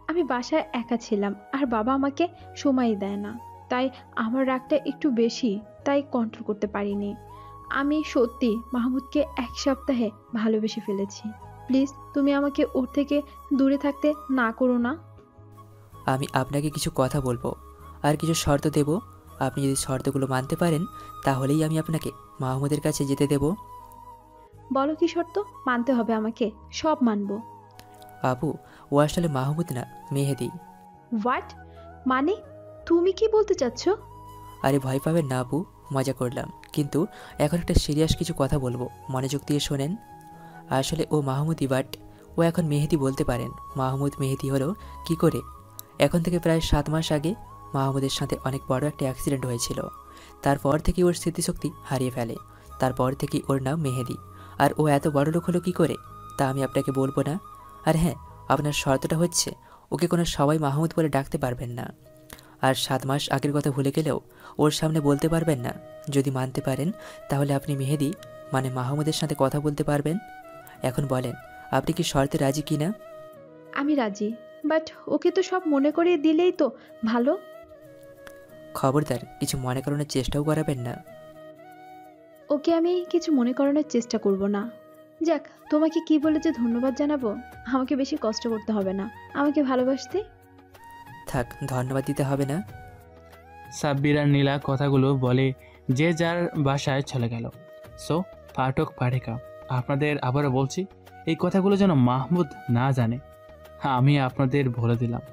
আমি বাসায় একা ছিলাম আর বাবা আমাকে সময়ই দেয় না, তাই আমার রাগটা একটু বেশি, তাই কন্ট্রোল করতে পারিনি। আমি সত্যি মাহমুদকে এক সপ্তাহে ভালোবেসে ফেলেছি। প্লিজ তুমি আমাকে ওর থেকে দূরে থাকতে না করো না। আমি আপনাকে কিছু কথা বলবো আর কিছু শর্ত দেব, আপনি যদি শর্তগুলো মানতে পারেন তাহলেই আমি আপনাকে মাহমুদের কাছে যেতে দেব। বলো কি শর্ত? মানতে হবে আমাকে, সব মানবো। আপু, ও আসলে মাহমুদ না, মেহেদি। হোয়াট? মানে তুমি কি বলতে চাচ্ছ? আরে ভয় পাবেন না আপু, মজা করলাম, কিন্তু এখন একটা সিরিয়াস কিছু কথা বলবো, মনোযোগ দিয়ে শোনেন। আসলে ও মাহমুদই, বাট ও এখন মেহেদি বলতে পারেন। মাহমুদ মেহেদি হলো কি করে? এখন থেকে প্রায় 7 মাস আগে মাহমুদের সাথে অনেক বড় একটা অ্যাক্সিডেন্ট হয়েছিল। তারপর থেকে ওর স্মৃতিশক্তি হারিয়ে ফেলে। তারপর থেকে ওর নাম মেহেদি। আর ও এত বড় লোক হলো কী করে তা আমি আপনাকে বলবো না। আর হ্যাঁ, আপনার শর্তটা হচ্ছে ওকে কোনো সবাই মাহমুদ বলে ডাকতে পারবেন না। আর 7 মাস আগের কথা ভুলে গেলেও ওর সামনে বলতে পারবেন না। যদি মানতে পারেন তাহলে আপনি মেহেদি মানে মাহমুদের সাথে কথা বলতে পারবেন। এখন বলেন, আপনি কি শর্তে রাজি কি না? আমি রাজি, বাট ওকে তো সব মনে করিয়ে দিলেই তো ভালো। খবরদার কিছু মনে করানোর চেষ্টাও করাবেন না। ওকে আমি কিছু মনে করানোর চেষ্টা করব না। যাক, তোমাকে কি বলে যে ধন্যবাদ জানাবো? আমাকে বেশি কষ্ট করতে হবে না আমাকে ভালোবাসতে। থাক, ধন্যবাদ দিতে হবে না। সাব্বির আর নীলা কথাগুলো বলে যে যার বাসায় চলে গেল। সো পাঠক পাঠিকা, আপনাদের আবারও বলছি, এই কথাগুলো যেন মাহমুদ না জানে। আমি আপনাদের বলে দিলাম,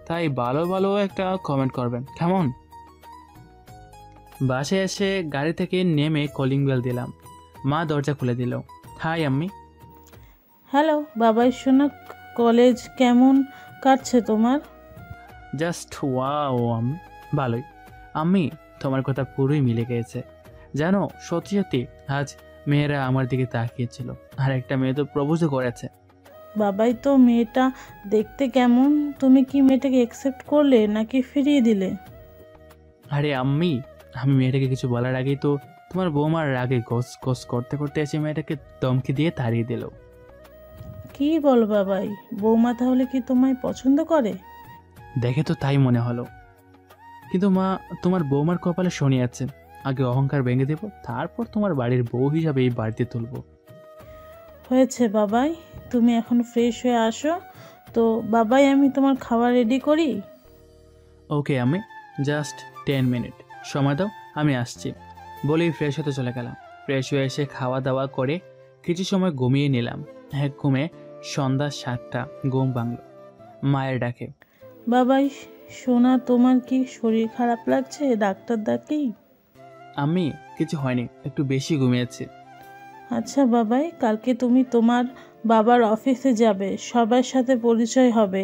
তাই ভালো ভালো একটা কমেন্ট করবেন, কেমন? বাসে এসে গাড়ি থেকে নেমে কলিং বেল দিলাম। মা দরজা খুলে দিল। হাই আম্মি। হ্যালো বাবাই শোনা, কলেজ কেমন কাটছে তোমার? জাস্ট ওয়াও আম্মি, ভালোই। আম্মি, তোমার কথা পুরোই মিলে গিয়েছে। জানো, সত্যি সত্যি আজ মেয়েরা আমার দিকে তাকিয়েছিল, আর একটা মেয়ে তো প্রপোজও করেছে। বাবাই তো মেয়েটা দেখতে কেমন? তুমি কি মেয়েটাকে অ্যাকসেপ্ট করলে নাকি ফিরিয়ে দিলে? আরে আম্মি, আমি মেয়েটাকে কিছু বলার আগেই তো তোমার বৌমার রাগে গোস গোস করতে করতে এসে মেয়েটাকে ধমকি দিয়ে তাড়িয়ে দিল। কি বল বাবাই, বৌমা তাহলে কি তোমায় পছন্দ করে? দেখে তো তাই মনে হলো, কিন্তু মা, তোমার বৌমার কপালে শনি আছে। আগে অহংকার ভেঙে দেব, তারপর তোমার বাড়ির বউ হিসাবে এই বাড়িতে তুলব। হয়েছে বাবাই, তুমি এখন ফ্রেশ হয়ে আসো তো। বাবাই, আমি তোমার খাবার রেডি করি। ওকে আমি জাস্ট 10 মিনিট সময় দাও, আমি আসছি বলেই ফ্রেশ হতে চলে গেলাম। ফ্রেশ হয়ে এসে খাওয়া দাওয়া করে কিছু সময় ঘুমিয়ে নিলাম। এক ঘুমে সন্ধ্যা 7টা ঘুম ভাঙল মায়ের ডাকে। বাবাই সোনা, তোমার কি শরীর খারাপ লাগছে? ডাক্তার ডাকি? আমি কিছু হয়নি, একটু বেশি ঘুমিয়েছি। আচ্ছা বাবাই, কালকে তুমি তোমার বাবার অফিসে যাবে, সবার সাথে পরিচয় হবে।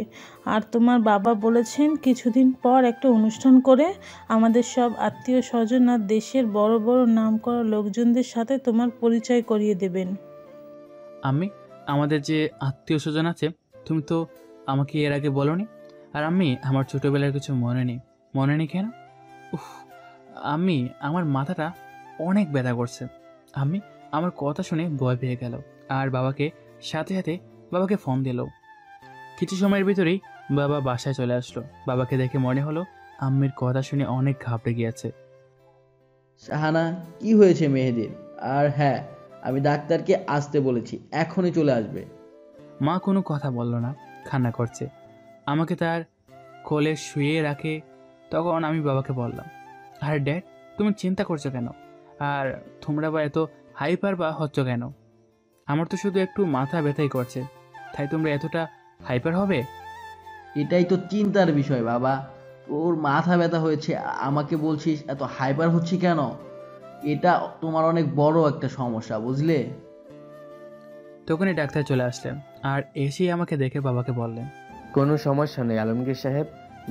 আর তোমার বাবা বলেছেন কিছুদিন পর একটা অনুষ্ঠান করে আমাদের সব আত্মীয় স্বজন আর দেশের বড় বড় নামকরা লোকজনদের সাথে তোমার পরিচয় করিয়ে দেবেন। আমি, আমাদের যে আত্মীয় স্বজন আছে, তুমি তো আমাকে এর আগে বলোনি। আর আমি, আমার ছোটবেলার কিছু মনে নেই। মনে নেই কেন? উফ, আমি, আমার মাথাটা অনেক ব্যথা করছে। আমি, আমার কথা শুনে ভয় পেয়ে গেল আর বাবাকে সাথে সাথে বাবাকে ফোন দিল। কিছু সময়ের ভিতরেই বাবা বাসায় চলে আসলো। বাবাকে দেখে মনে হলো আম্মির কথা শুনে অনেক ঘাবড়ে গিয়েছে। শাহানা, কি হয়েছে মেহেদির? আর হ্যাঁ, আমি ডাক্তারকে আসতে বলেছি, এখনই চলে আসবে। মা কোনো কথা বলল না, কান্না করছে। আমাকে তার কোলে শুয়ে রাখে। তখন আমি বাবাকে বললাম, আরে ড্যাড, তুমি চিন্তা করছো কেন? আর তোমরা বা এত হাইপার বা হচ্ছ কেন? আমার তো শুধু একটু মাথা ব্যথাই করছে, তাই তোমরা এতটা হাইপার হবে? এটাই তো চিন্তার বিষয় বাবা। তোর মাথা ব্যথা হয়েছে, আমাকে বলছিস এত হাইপার হচ্ছি কেন? এটা তোমার অনেক বড় একটা সমস্যা, বুঝলে? তখনই ডাক্তার চলে আসলেন আর এসেই আমাকে দেখে বাবাকে বললেন, কোনো সমস্যা নেই আলমগীর সাহেব,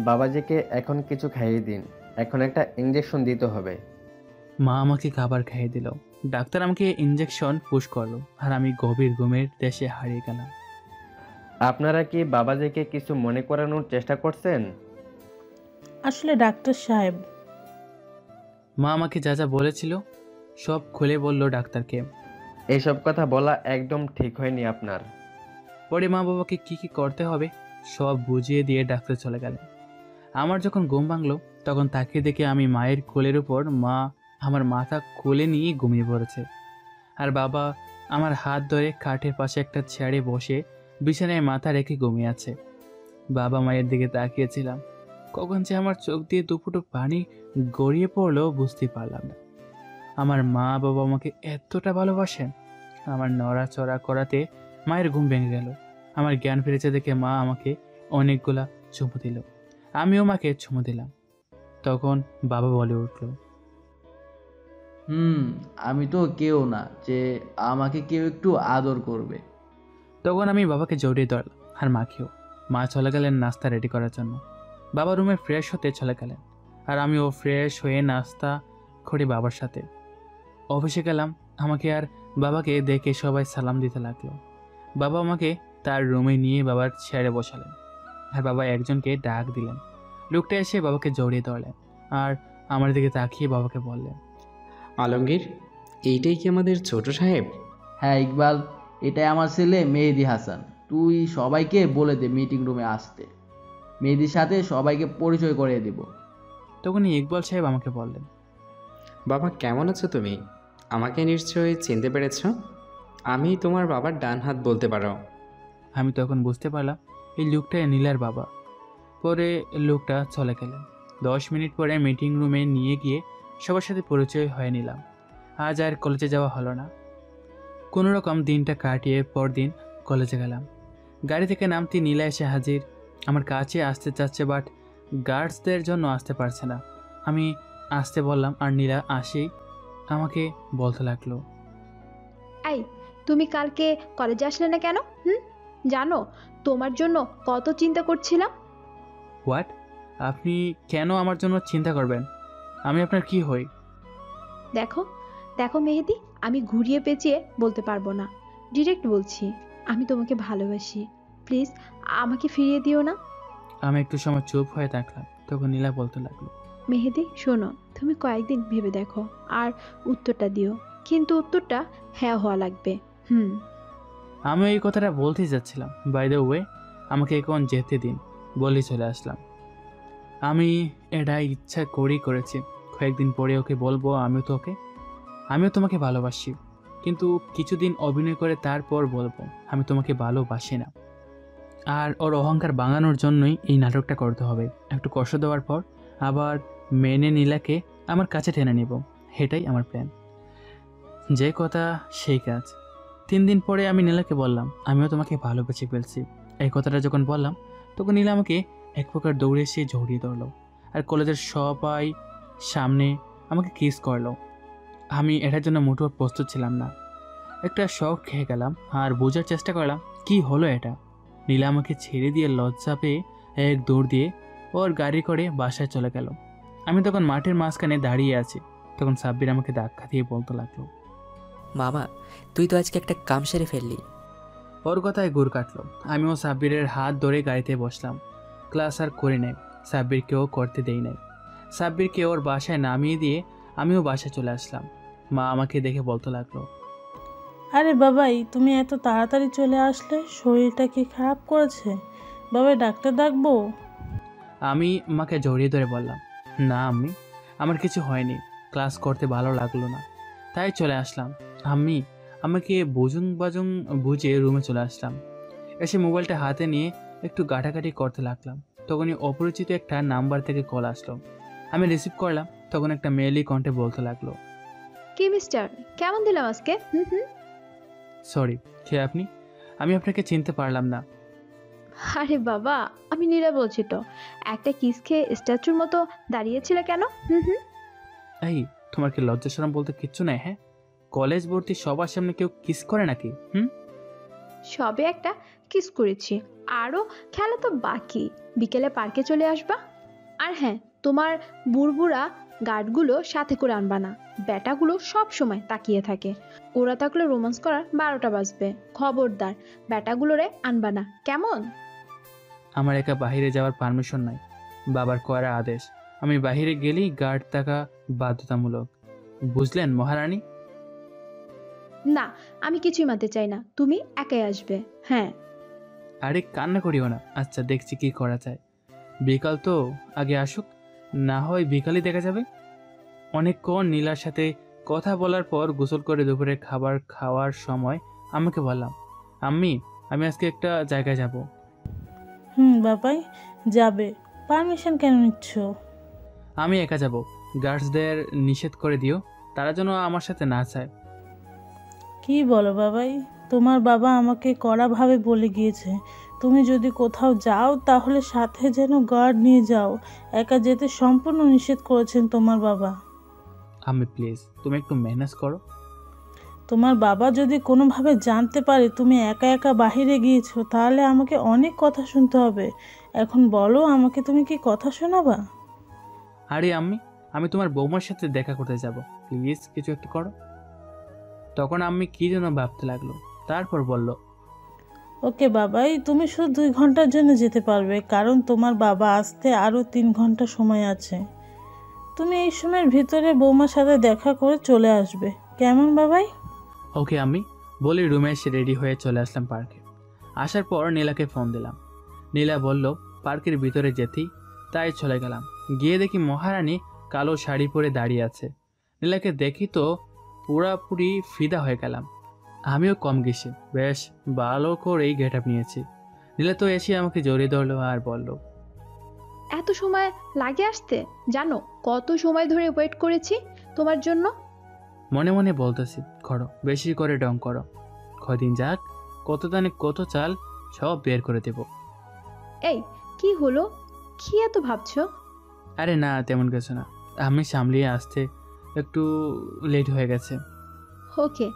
বাবাজিকে এখন কিছু খাইয়ে দিন, এখন একটা ইঞ্জেকশন দিতে হবে। মা আমাকে খাবার খাইয়ে দিল। ডাক্তার আমাকে ইঞ্জেকশন পুশ করলো আর আমি গভীর ঘুমের দেশে হারিয়ে গেলাম। আপনারা কি বাবাজিকে কিছু মনে করানোর চেষ্টা করছেন? আসলে ডাক্তার সাহেব, মা আমাকে যা যা বলেছিল সব খুলে বলল ডাক্তারকে। এইসব কথা বলা একদম ঠিক হয়নি আপনার। পরে মা বাবাকে কি কি করতে হবে সব বুঝিয়ে দিয়ে ডাক্তার চলে গেলেন। আমার যখন ঘুম ভাঙলো তখন তাকিয়ে দেখে আমি মায়ের কোলের উপর, মা আমার মাথা কোলে নিয়ে ঘুমিয়ে পড়েছে। আর বাবা আমার হাত ধরে কাঠের পাশে একটা চেয়ারে বসে বিছানায় মাথা রেখে ঘুমিয়ে আছে। বাবা মায়ের দিকে তাকিয়েছিলাম, কখন যে আমার চোখ দিয়ে দুপুটো পানি গড়িয়ে পড়লো বুঝতে পারলাম না। আমার মা বাবা আমাকে এতটা ভালোবাসেন। আমার নড়াচড়া করাতে মায়ের ঘুম ভেঙে গেল। আমার জ্ঞান ফিরেছে দেখে মা আমাকে অনেকগুলা চুমু দিল। আমিও মাকে চুমু দিলাম। তখন বাবা বলে উঠল, আমি তো কেউ না যে আমাকে কেউ একটু আদর করবে। তখন আমি বাবাকে জড়িয়ে ধরলাম আর মাকেও। মা চলে গেলেন নাস্তা রেডি করার জন্য। বাবা রুমে ফ্রেশ হতে চলে গেলেন আর আমিও ফ্রেশ হয়ে নাস্তা করি বাবার সাথে। অফিসে গেলাম। আমাকে আর বাবাকে দেখে সবাই সালাম দিতে লাগলো। বাবা আমাকে তার রুমে নিয়ে বাবার চেয়ারে বসালেন আর বাবা একজনকে ডাক দিলেন। লোকটা এসে বাবাকে জড়িয়ে ধরলেন আর আমার দিকে তাকিয়ে বাবাকে বললেন, আলমগীর, এইটাই কি আমাদের ছোট সাহেব? হ্যাঁ ইকবাল, এটাই আমার ছেলে মেহেদি হাসান। তুই সবাইকে বলে দে মিটিং রুমে আসতে। মেহেদির সাথে সবাইকে পরিচয় করিয়ে দিব। তখনই ইকবাল সাহেব আমাকে বললেন, বাবা কেমন আছো তুমি? আমাকে নিশ্চয়ই চিনতে পেরেছ? আমি তোমার বাবার ডান হাত বলতে পারো। আমি তখন বুঝতে পারলাম এই লোকটা নীলার বাবা। পরে লোকটা চলে গেলেন। 10 মিনিট পরে মিটিং রুমে নিয়ে গিয়ে সবার সাথে পরিচয় হয়ে নিলাম। আজ আর কলেজে যাওয়া হলো না। কোনো রকম দিনটা কাটিয়ে পরদিন কলেজে গেলাম। গাড়ি থেকে নামতে নীলা এসে হাজির। আমার কাছে আসতে চাচ্ছে, বাট গার্ডসদের জন্য আসতে পারছে না। আমি আসতে বললাম আর নীলা আসেই আমাকে বলতে লাগলো, এই তুমি কালকে কলেজে আসলে না কেন? জানো তোমার জন্য কত চিন্তা করছিলাম। হোয়াট? আপনি কেন আমার জন্য চিন্তা করবেন? আমি আপনার কি হই? দেখো দেখো মেহেদি, আমি ঘুরিয়ে পেঁচিয়ে বলতে পারবো না। ডিরেক্ট বলছি, আমি তোমাকে ভালোবাসি। প্লিজ আমাকে ফিরিয়ে দিও না। আমি একটু সময় চুপ হয়ে থাকলাম। তখন নীলা বলতে লাগলো, মেহেদি শোনো, তুমি কয়েকদিন ভেবে দেখো আর উত্তরটা দিও, কিন্তু উত্তরটা হ্যাঁ হওয়া লাগবে। আমি এই কথাটা বলতেই যাচ্ছিলাম। বাই দ্য ওয়ে, আমাকে এখন যেতে দিন বলেই চলে আসলাম। আমি এটা ইচ্ছা করেই করেছি। কয়েকদিন পরে ওকে বলবো আমিও তোমাকে ভালোবাসি, কিন্তু কিছুদিন অভিনয় করে তারপর বলবো আমি তোমাকে ভালোবাসি না। আর ওর অহংকার ভাঙানোর জন্যই এই নাটকটা করতে হবে। একটু কষ্ট দেওয়ার পর আবার মেনে নীলাকে আমার কাছে টেনে নেব, এটাই আমার প্ল্যান। যে কথা সেই কাজ। 3 দিন পরে আমি নীলাকে বললাম আমিও তোমাকে ভালোবেসে ফেলছি। এই কথাটা যখন বললাম তখন নীলা আমাকে এক প্রকার দৌড়ে এসে জড়িয়ে ধরলো আর কলেজের সবাই সামনে আমাকে কিস করলো। আমি এটার জন্য মোটেও প্রস্তুত ছিলাম না। একটা শক খেয়ে গেলাম আর বোঝার চেষ্টা করলাম কি হলো এটা। নীলা আমাকে ছেড়ে দিয়ে লজ্জা পেয়ে এক দৌড় দিয়ে ওর গাড়ি করে বাসায় চলে গেল। আমি তখন মাঠের মাঝখানে দাঁড়িয়ে আছি। তখন সাব্বির আমাকে ধাক্কা দিয়ে বলতে লাগলো, মামা তুই তো আজকে একটা কাম সেরে ফেললি। ওর কথায় গুড় কাটলো। আমিও সাব্বিরের হাত ধরে গাড়িতে বসলাম। ক্লাস আর করে নেই, সাব্বিরকেও করতে দেই নাই। সাব্বিরকে ওর বাসায় নামিয়ে দিয়ে আমিও বাসায় চলে আসলাম। মা আমাকে দেখে বলতে লাগলো, আরে বাবাই, তুমি এত তাড়াতাড়ি চলে আসলে, শরীরটা কি খারাপ করেছে? বাবাই ডাক্তার ডাকবো? আমি মাকে জড়িয়ে ধরে বললাম, না আম্মি, আমার কিছু হয়নি। ক্লাস করতে ভালো লাগলো না, তাই চলে আসলাম। আম্মি আমাকে বাজুং বুঝে রুমে চলে আসলাম। এসে মোবাইলটা হাতে নিয়ে একটু ঘাটাঘাটি করতে লাগলাম। তখনই অপরিচিত একটা নাম্বার থেকে কল আসলো। আমি রিসিভ করলাম। তখন একটা মেয়েলি কণ্ঠে বলতে লাগলো, কি মিস্টার, কেমন দিলাম আজকে? সরি, কে আপনি? আমি আপনাকে চিনতে পারলাম না। আরে বাবা, আমি নীলা বলছি তো। একটা কিস খেয়ে স্ট্যাচুর মতো দাঁড়িয়েছিল কেন? এই, তোমার কি লজ্জা শরম বলতে কিচ্ছু নাই? হ্যাঁ, কলেজ ভর্তি সবার সামনে কেউ কিস করে নাকি? সবে একটা কিস করেছি, আরো খেলা তো বাকি। বিকেলে পার্কে চলে আসবা। আর হ্যাঁ, তোমার বুড়বুড়া গার্ডগুলো সাথে করে আনবা না। ব্যাটাগুলো সব সময় তাকিয়ে থাকে। ওরা থাকলে রোমান্স করার 12টা বাজবে। খবরদার ব্যাটাগুলোরে আনবা না, কেমন? আমার একা বাইরে যাওয়ার পারমিশন নাই, বাবার করা আদেশ। আমি বাইরে গেলেই গার্ড থাকা বাধ্যতামূলক, বুঝলেন মহারানী? না, আমি কিছুই মানতে চাই না। তুমি একাই আসবে। হ্যাঁ। আরে কান্না করিও না। আচ্ছা, দেখছি কি করা যায়। বিকাল তো আগে আসুক, না হয় বিকালই দেখা যাবে। অনেকক্ষণ নীলার সাথে কথা বলার পর গোসল করে দুপুরে খাবার খাওয়ার সময় আমাকে বললাম, আম্মি আমি আজকে একটা জায়গায় যাব। বাবাই যাবে? পারমিশন কেন নিচ্ছ? আমি একা যাব। গার্ডসদের নিষেধ করে দিও, তারা যেন আমার সাথে না চায়। কি বলো বাবাই? তোমার বাবা আমাকে কড়াভাবে বলে গিয়েছে, তুমি যদি কোথাও যাও তাহলে সাথে যেন গার্ড নিয়ে যাও। একা যেতে সম্পূর্ণ নিষেধ করেছেন তোমার বাবা। আম্মি প্লিজ তুমি একটু ম্যানেজ করো। তোমার বাবা যদি কোনোভাবে জানতে পারে তুমি একা একা বাহিরে গিয়েছো তাহলে আমাকে অনেক কথা শুনতে হবে। এখন বলো আমাকে তুমি কি কথা শোনাবা? আরে আম্মি, আমি তোমার বৌমার সাথে দেখা করতে যাব, প্লিজ কিছু একটু করো। তখন আম্মি কি যেন ভাবতে লাগলো, তারপর বলল, ওকে বাবাই, তুমি শুধু 2 ঘন্টার জন্য যেতে পারবে, কারণ তোমার বাবা আসতে আরও 3 ঘন্টা সময় আছে। তুমি এই সময়ের ভিতরে বৌমার সাথে দেখা করে চলে আসবে, কেমন বাবাই? ওকে আম্মি বলে রুমে এসে রেডি হয়ে চলে আসলাম পার্কে। আসার পর নীলাকে ফোন দিলাম। নীলা বলল পার্কের ভিতরে যেতেই, তাই চলে গেলাম। গিয়ে দেখি মহারানী কালো শাড়ি পরে দাঁড়িয়ে আছে। নীলাকে দেখি তো পুরাপুরি ফিদা হয়ে গেলাম। আমিও কম গেছি, বেশ ভালো করেই গেট আপ নিয়েছি। নীলা তো এসে আমাকে জড়িয়ে ধরলো আর বলল, এত সময় লাগে আসতে? জানো কত সময় ধরে ওয়েট করেছি তোমার জন্য। মনে মনে বলতেছি, করো বেশি করে ডং করো, কদিন যাক, কত দানে কত চাল সব বের করে দেব। এই কি হলো, কি এত ভাবছো? আরে না তেমন কিছু না, আমি সামলিয়ে আসতে একটু লেট হয়ে গেছে। ওকে,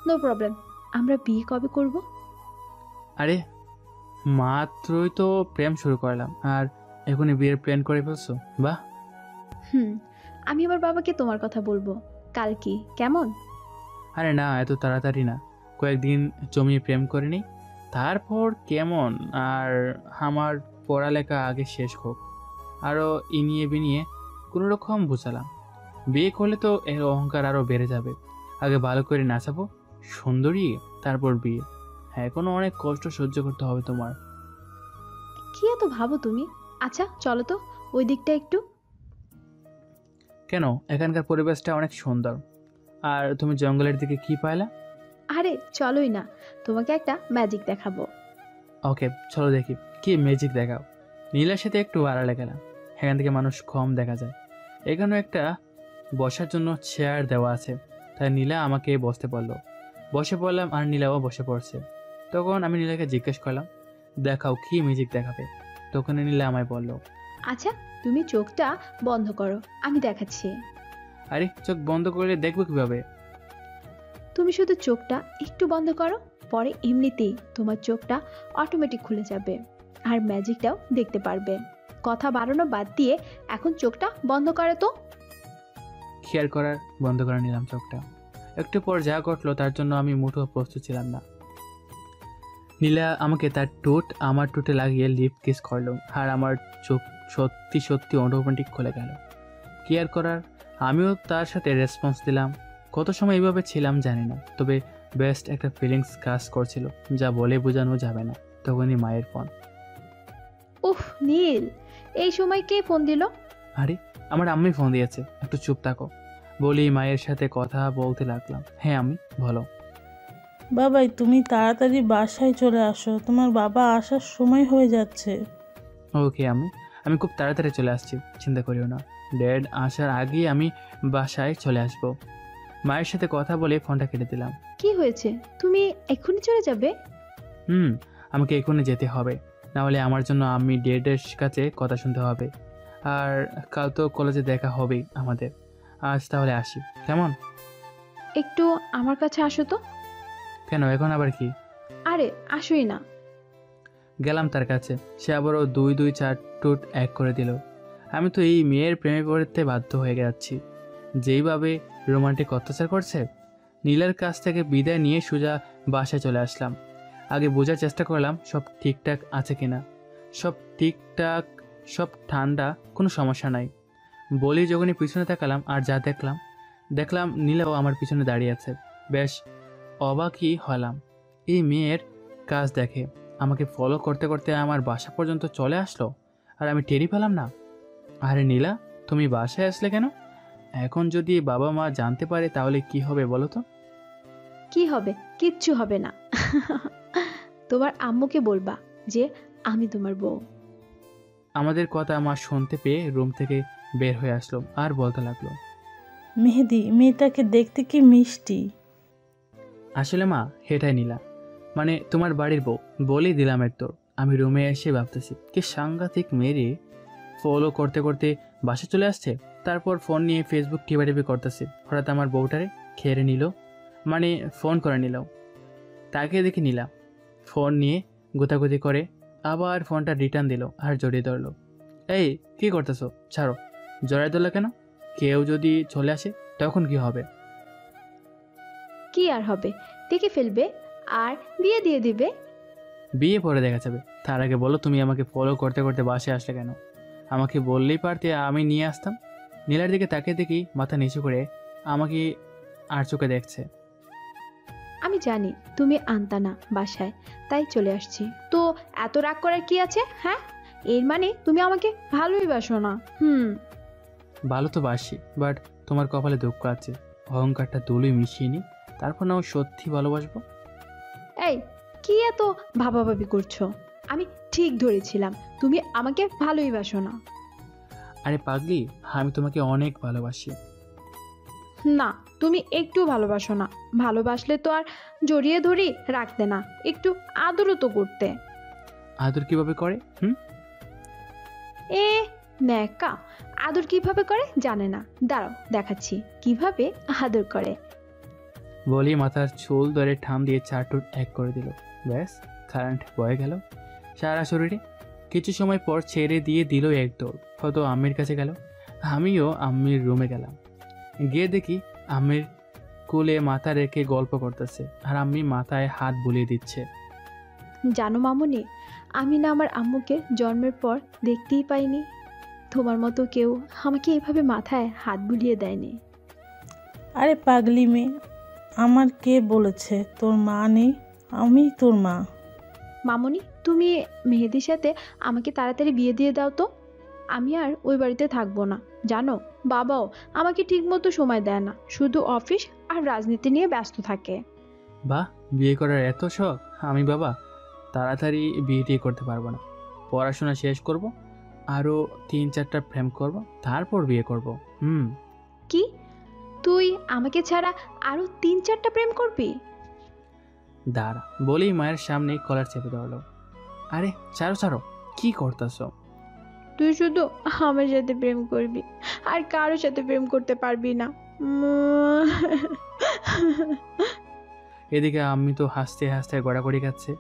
নো প্রবলেম। আমরা বিয়ে কবে করব? আরে মাত্রই তো প্রেম শুরু করলাম আর এখনই বিয়ের প্ল্যান করে ফেলছো, বাহ। আমি আমার বাবাকে তোমার কথা বলবো কাল, কি কেমন? আরে না এত তাড়াতাড়ি না, কয়েকদিন জমিয়ে প্রেম করে নিই, তারপর কেমন। আর আমার পড়ালেখা আগে শেষ হোক, আরও ইনিয়ে বিনিয়ে কোনো রকম বুঝালাম। বিয়ে করলে তো এর অহংকার আরও বেড়ে যাবে। আগে ভালো করে নাচাবো, সুন্দরী, তারপর বিয়ে। হ্যাঁ, এখনো অনেক কষ্ট সহ্য করতে হবে তোমার। কি এত ভাবো তুমি? আচ্ছা চলো তো ওই দিকটা একটু। কেন, এখানকার পরিবেশটা অনেক সুন্দর। আর তুমি জঙ্গলের দিকে কি পাইলা? আরে চলোই না, তোমাকে একটা ম্যাজিক দেখাবো। ওকে চলো দেখি, কি ম্যাজিক দেখাও। নীলার সাথে একটু আড়ালে গেলাম, এখান থেকে মানুষ কম দেখা যায়। এখানেও একটা বসার জন্য চেয়ার দেওয়া আছে, তাই নীলা আমাকে বসতে বললো। বসে পড়লাম আর নীলাও বসে পড়ছে। তখন আমি নীলাকে জিজ্ঞেস করলাম, দেখাও কি ম্যাজিক দেখাবে। তখন নীলা আমায় বলল, আচ্ছা তুমি চোখটা বন্ধ করো, আমি দেখাচ্ছি। আরে চোখ বন্ধ করলে দেখবো কিভাবে? তুমি শুধু চোখটা একটু বন্ধ করো, পরে এমনিতেই তোমার চোখটা অটোমেটিক খুলে যাবে আর ম্যাজিকটাও দেখতে পারবে। কথা বাড়ানো বাদ দিয়ে এখন চোখটা বন্ধ করে তো। খেয়াল করার বন্ধ করে নিলাম চোখটা। একটু পর যা ঘটলো তার জন্য আমি মুঠো প্রস্তুত ছিলাম না। নীলা আমাকে তার ঠোঁট আমার ঠোঁটে লাগিয়ে লিপ কিস করলো আর আমার চোখ সত্যি সত্যি অটোমেটিক খুলে গেল। কেয়ার করার আমিও তার সাথে রেসপন্স দিলাম। কত সময় এইভাবে ছিলাম জানি না, তবে বেস্ট একটা ফিলিংস কাজ করছিল, যা বলে বোঝানো যাবে না। তখনই মায়ের ফোন। উফ নীল, এই সময় কে ফোন দিল? আরে আমার আম্মি ফোন দিয়েছে, একটু চুপ থাকো বলি মায়ের সাথে কথা বলতে লাগলাম। হ্যাঁ আমি, বলো। বাবাই তুমি তাড়াতাড়ি বাসায় চলে আসো, তোমার বাবা আসার সময় হয়ে যাচ্ছে। ওকে আমি খুব তাড়াতাড়ি চলে আসছি, চিন্তা করিও না। ড্যাড আসার আগেই আমি বাসায় চলে আসব। মায়ের সাথে কথা বলে ফোনটা কেটে দিলাম। কি হয়েছে, তুমি এক্ষুনি চলে যাবে? আমাকে এখনই যেতে হবে, না হলে আমার জন্য আমি ড্যাডের কাছে কথা শুনতে হবে। আর কাল তো কলেজে দেখা হবেই আমাদের। আজ তাহলে আসি, কেমন? একটু আমার কাছে আসো তো। কেন, এখন আবার কি? আরে আসোই না। গেলাম তার কাছে, সে আবারও 2-2-4 টুট এক করে দিল। আমি তো এই মেয়ের প্রেমে পড়তে বাধ্য হয়ে যাচ্ছি, যেইভাবে রোমান্টিক অত্যাচার করছে। নীলার কাছ থেকে বিদায় নিয়ে সোজা বাসায় চলে আসলাম। আগে বোঝার চেষ্টা করলাম সব ঠিকঠাক আছে কিনা। সব ঠিকঠাক, সব ঠান্ডা, কোনো সমস্যা নাই বলি যখনই পিছনে তাকালাম আর যা দেখলাম নীলাও আমার পিছনে দাঁড়িয়ে আছে। বেশ অবাকই হলাম, এই মেয়ের কাজ দেখে আমাকে ফলো করতে করতে আমার বাসা পর্যন্ত চলে আসলো আর আমি টেরই পেলাম না। আরে নীলা, তুমি বাসায় আসলে কেন? এখন যদি বাবা মা জানতে পারে তাহলে কি হবে বলো তো? কি হবে? কিচ্ছু হবে না। তোমার আম্মুকে বলবা যে আমি তোমার বউ। আমাদের কথা মা শুনতে পেয়ে রুম থেকে বের হয়ে আসলো আর বলতে লাগলো, মেহেদি মেয়েটাকে দেখতে কি মিষ্টি। আসলে মা হেটাই নীলা, মানে তোমার বাড়ির বউ বলেই দিলাম একদর। আমি রুমে এসে ভাবতেছি কি সাংঘাতিক মেরে, ফলো করতে করতে বাসে চলে আসছে। তারপর ফোন নিয়ে ফেসবুক টিপাটিপি করতেছে। হঠাৎ আমার বউটারে খেয়ে নিল, মানে ফোন করে নিল। তাকে দেখে নিলাম ফোন নিয়ে গোতাগুতি করে আবার ফোনটা রিটার্ন দিল আর জড়িয়ে ধরলো। এই কী করতেছো? ছাড়ো। জড়াই ধরলো কেন? কেউ যদি চলে আসে তখন কি হবে? কি আর হবে, দেখে ফেলবে আর বিয়ে দিয়ে দিবে। বিয়ে পরে দেখা যাবে, তার আগে বলো তুমি আমাকে ফলো করতে করতে বাসে আসলে কেন? আমাকে বললেই পারতে, আমি নিয়ে আসতাম। নীলার দিকে তাকিয়ে দেখি মাথা নিচু করে আমাকে আর চোখে দেখছে। আমি জানি তুমি আনতা না বাসায়, তাই চলে আসছি। তো এত রাগ করার কি আছে? হ্যাঁ, এর মানে তুমি আমাকে ভালোই বাসো না। ভালো তো বাসি, বাট তোমার কপালে দুঃখ আছে। অহংকারটা দুলুই মিশিয়ে নি, তারপর নাও সত্যি ভালোবাসবো। এই কি এত ভাবাভাবি করছো? আমি ঠিক ধরেছিলাম তুমি আমাকে ভালোই বাসো না। আরে পাগলি, আমি তোমাকে অনেক ভালোবাসি। না, তুমি একটু ভালোবাসো না। ভালোবাসলে তো আর জড়িয়ে ধরি রাখতে না, একটু আদরও তো করতে। আদর কিভাবে করে? এ ন্যাকা, আদর কিভাবে করে জানে না? দাঁড়াও দেখাচ্ছি কিভাবে আদর করে। বলি মাথার চুল ধরে ঠাম দিয়ে চারটুট এক করে দিল। ব্যাস, কারেন্ট বয়ে গেল সারা শরীরে। কিছু সময় পর ছেড়ে দিয়ে দিল এক দৌড়। হয়তো আম্মির কাছে গেল। আমিও আম্মির রুমে গেলাম। গিয়ে দেখি আম্মির কোলে মাথা রেখে গল্প করতেছে আর আম্মি মাথায় হাত বুলিয়ে দিচ্ছে। জানো মামুনি, আমি না আমার আম্মুকে জন্মের পর দেখতেই পাইনি। তোমার মতো কেউ আমাকে এইভাবে মাথায় হাত বুলিয়ে দেয়নি। আরে পাগলি মেয়ে, আমার কে বলেছে তোর মা নেই? আমি তোর মা। মামুনি, তুমি মেহেদির সাথে আমাকে তাড়াতাড়ি বিয়ে দিয়ে দাও তো। আমি আর ওই বাড়িতে থাকবো না। জানো, বাবাও আমাকে ঠিকমতো সময় দেয় না, শুধু অফিস আর রাজনীতি নিয়ে ব্যস্ত থাকে। বাহ, বিয়ে করার এত শখ? আমি বাবা তাড়াতাড়ি বিয়েটি করতে পারবো না। পড়াশোনা শেষ করব, আরও 3-4টা প্রেম করব, তারপর বিয়ে করব। কি, তুই আমাকে ছাড়া আরো 3-4টা প্রেম করবি? দাঁড়া বলেই মায়ের সামনে কলার চেপে ধরলো। আরে ছাড়ো ছাড়ো, কি করতেছ? তুই শুধু আমার সাথে প্রেম করবি, আর কারোর সাথে প্রেম করতে পারবি না। এদিকে আম্মি তো হাসতে হাসতে গড়াগড়ি খাচ্ছে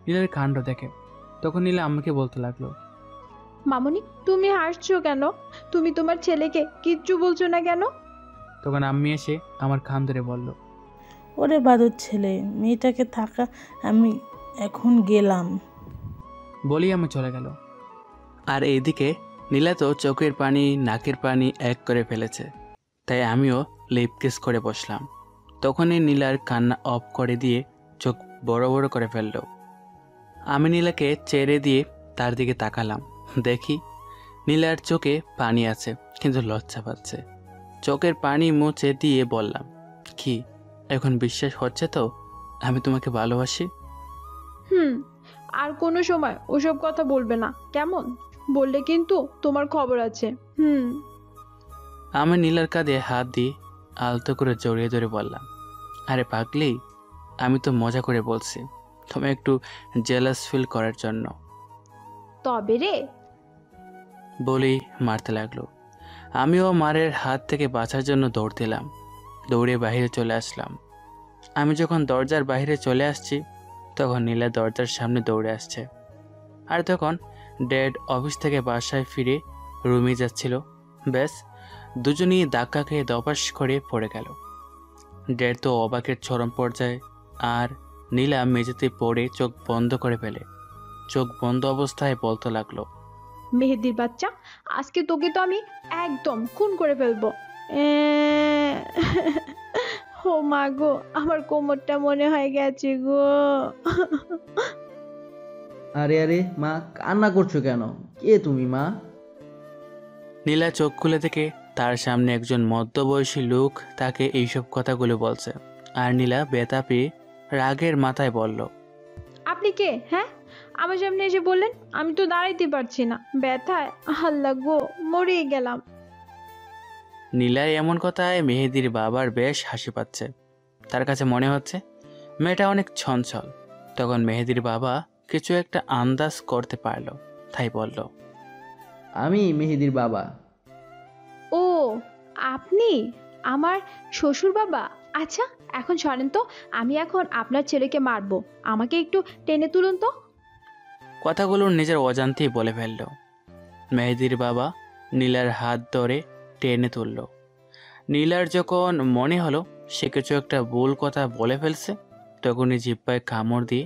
নীলার কাণ্ড দেখে। তখন নীলা আম্মিকে বলতে লাগলো, মামুনি তুমি হাসছো কেন? তুমি তোমার ছেলেকে কিচ্ছু বলছো না কেন? তখন আম্মি এসে আমার কান ধরে বলল, ওরে বাদুর ছেলে, মেয়েটাকে থাকা, আমি এখন গেলাম। বলি আমি চলে গেল। আর এইদিকে নীলা তো চোখের পানি নাকের পানি এক করে ফেলেছে, তাই আমিও লিপ কিস করে বসলাম। তখনই নীলার কান্না অফ করে দিয়ে চোখ বড় বড় করে ফেলল। আমি নীলাকে ছেড়ে দিয়ে তার দিকে তাকালাম। দেখি নীলার চোখে পানি আছে, কিন্তু লজ্জা পাচ্ছে। চোখের পানি মুছে দিয়ে বললাম, কি এখন বিশ্বাস হচ্ছে তো আমি তোমাকে ভালোবাসি? আর কোনো সময় ওসব কথা বলবে না কেমন? বললে কিন্তু তোমার খবর আছে। আমি নীলার কাঁধে হাত দিয়ে আলতো করে জড়িয়ে ধরে বললাম, আরে পাগলি, আমি তো মজা করে বলছি, তুমি একটু জেলাস ফিল করার জন্য। তবে রে বলেই মারতে লাগলো। আমিও মারের হাত থেকে বাঁচার জন্য দৌড় দিলাম। দৌড়ে বাইরে চলে আসলাম। আমি যখন দরজার বাইরে চলে আসছি তখন নীলা দরজার সামনে দৌড়ে আসছে। আর তখন ড্যাড অফিস থেকে বাসায় ফিরে রুমে যাচ্ছিল। ব্যাস, দুজনেই ধাক্কা খেয়ে দপাস করে পড়ে গেল। ড্যাড তো অবাকের চরম পর্যায়ে, আর নীলা মেঝেতে পড়ে চোখ বন্ধ করে ফেলে। চোখ বন্ধ অবস্থায় বলতে লাগলো, মেহেদির বাচ্চা, আজকে তোকে তো আমি একদম খুন করে ফেলবো। ও মা গো, আমার কোমরটা মনে হয় গেছে গো। আরে আরে মা, কান্না করছো কেন? কে তুমি মা? নীলা চোখ খুলে থেকে তার সামনে একজন মধ্যবয়সী লোক তাকে এইসব কথাগুলো বলছে। আর নীলা ব্যথা পেয়ে রাগের মাথায় বলল, আপনি কে? হ্যাঁ, আমার সামনে এসে বললেন? আমি তো দাঁড়াইতে পারছি না ব্যথায়। আল্লাহ গো, মরে গেলাম। নীলার এমন কথায় মেহেদির বাবার বেশ হাসি পাচ্ছে। তার কাছে মনে হচ্ছে মেয়েটা অনেক চঞ্চল। তখন মেহেদির বাবা কিছু একটা আন্দাজ করতে পারল, তাই বলল, আমি মেহেদির বাবা। ও, আপনি আমার শ্বশুর বাবা? আচ্ছা, এখন সরেন তো, আমি এখন আপনার ছেলেকে মারবো, আমাকে একটু টেনে তুলুন তো। কথাগুলো নিজের অজান্তেই বলে ফেলল। মেহেদির বাবা নীলার হাত ধরে টেনে তুলল। নীলার যখন মনে হলো সে কিছু একটা ভুল কথা বলে ফেলছে, তখনই জিহ্বায় কামড় দিয়ে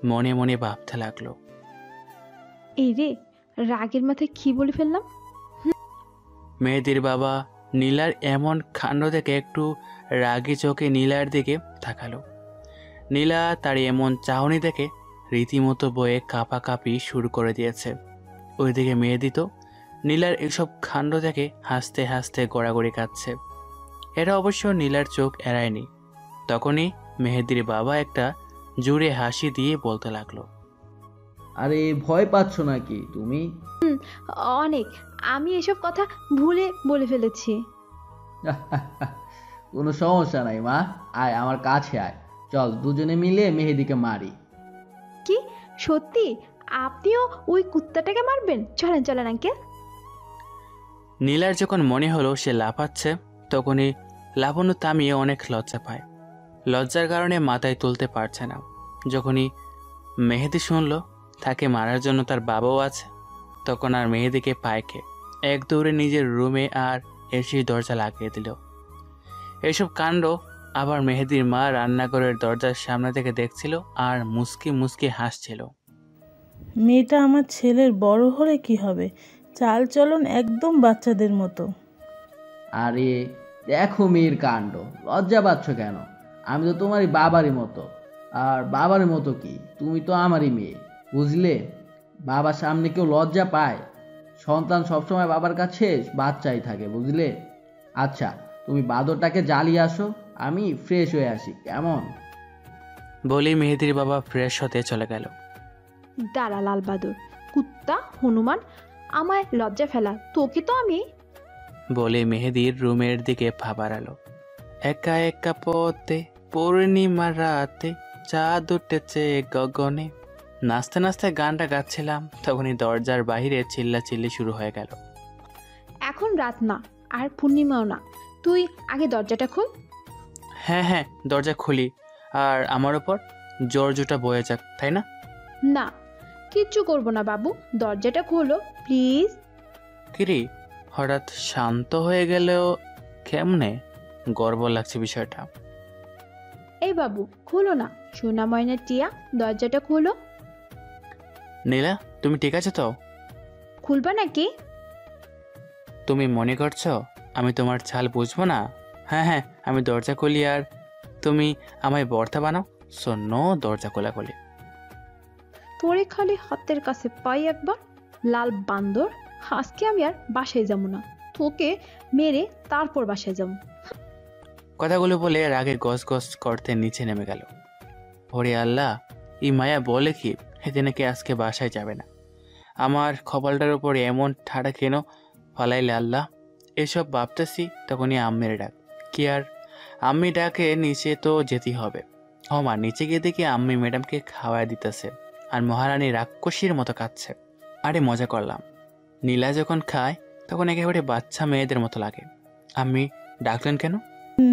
মনে মনে ভাবতে লাগলো। এই রে, রাগের মাথায় কি বলে ফেললাম। মেহেদির বাবা নীলার এমন কাণ্ড দেখে একটু রাগী চোখে নীলার দিকে তাকালো। নীলা তার এমন চাহনি দেখে রীতিমতো বয়ে কাঁপাকাঁপি শুরু করে দিয়েছে। ওইদিকে মেহেদি তো নীলার এসব কাণ্ড দেখে হাসতে হাসতে গড়াগড়ি কাচ্ছে। এটা অবশ্য নীলার চোখ এড়ায়নি। তখনই মেহেদির বাবা একটা জোরে হাসি দিয়ে বলতে লাগলো, আরে ভয় পাচ্ছ নাকি তুমি? অনেক, আমি এসব কথা ভুলে বলে ফেলেছি। কোনো সমস্যা নাই মা, আয় আমার কাছে আয়, চল দুজনে মিলে মেহেদিকে মারি। কি সত্যি আপনিও ওই কুত্তাটাকে মারবেন? চলেন চলেন আঙ্কেল। নীলার যখন মনে হলো সে লাফাচ্ছে, তখনই লাফানো থামিয়ে অনেক লজ্জা পায়। লজ্জার কারণে মাথায় তুলতে পারছে না। যখনই মেহেদি শুনল তাকে মারার জন্য তার বাবাও আছে, তখন আর মেহেদিকে পায়কে এক দৌড়ে নিজের রুমে আর এসে দরজা লাগিয়ে দিল। এইসব কাণ্ড আবার মেহেদির মা রান্নাঘরের দরজার সামনে থেকে দেখছিল আর মুস্কি মুস্কি হাসছিল। মেয়েটা আমার ছেলের বড় হলে কি হবে, চাল চলন একদম বাচ্চাদের মতো। আরে দেখো মেয়ের কাণ্ড, লজ্জা পাচ্ছ কেন? আমি তো তোমারই বাবারই মতো। আর বাবার মতো কি, তুমি তো আমারই মেয়ে, বুঝলে? বাবার সামনে কেউ লজ্জা পায়? সন্তান সবসময় বাবার কাছে বাচ্চাই থাকে, বুঝলে? আচ্ছা, তুমি বাদরটাকে জ্বালিয়ে আসো, আমি ফ্রেশ হয়ে আসি, কেমন? বলেই মেহেদির বাবা ফ্রেশ হতে চলে গেল। দাঁড়া লাল বাদর, কুত্তা হনুমান, আমায় লজ্জা ফেলা তোকে তো আমি। বলে মেহেদির রুমের দিকে পা বাড়ালো। একা একা পথে পূর্ণিমা রাতে চাঁদ উঠেছে গগনে। নাচতে নাচতে গানটা গাচ্ছিলাম, তখনই দরজার বাহিরে চিল্লাচিল্লি শুরু হয়ে গেল। এখন রাত না আর পূর্ণিমাও না, তুই আগে দরজাটা খোল। হ্যাঁ হ্যাঁ, দরজা খুলি, আর আমার ওপর জর্জুটা বয়ে যাক, তাই না? না, কিচ্ছু করবো না বাবু, দরজাটা খোলো প্লিজ। কিরে, হঠাৎ শান্ত হয়ে গেলেও কেমনে? গর্ব লাগছে বিষয়টা। এই বাবু খোলো না, সোনা ময়না টিয়া, দরজাটা খোলো। নীলা, তুমি ঠিক আছে তো? খুলবা নাকি? তুমি মনে করছো আমি তোমার ছাল বুঝবো না? হ্যাঁ হ্যাঁ, আমি দরজা খুলি আর তুমি আমায় বর্তা বানাও। শোনো, দরজা খোলাখুলি। তোরে খালি হাতের কাছে পাই একবার, লাল বান্দর। আজকে আমি আর বাসায় যাবো না, তোকে মেরে তারপর বাসায় যাবো। কথাগুলো বলে রাগে গস গস করতে নিচে নেমে গেল। ওরে আল্লাহ, এই মায়া বলে কি এতে নাকি আজকে বাসায় যাবে না। আমার কপালটার উপর এমন ঠাড়া কেন ফালাইলে আল্লাহ? এসব ভাবতেছি তখনই আম্মের ডাক। কি আর, আম্মি ডাকে নিচে তো যেতেই হবে। মা, নিচে গিয়ে দেখি আম্মি ম্যাডামকে খাওয়াই দিতেছে আর মহারানী রাক্ষসীর মতো কাঁদছে। আরে মজা করলাম। নীলা যখন খায় তখন একেবারে বাচ্চা মেয়েদের মতো লাগে। আম্মি ডাকলেন কেন?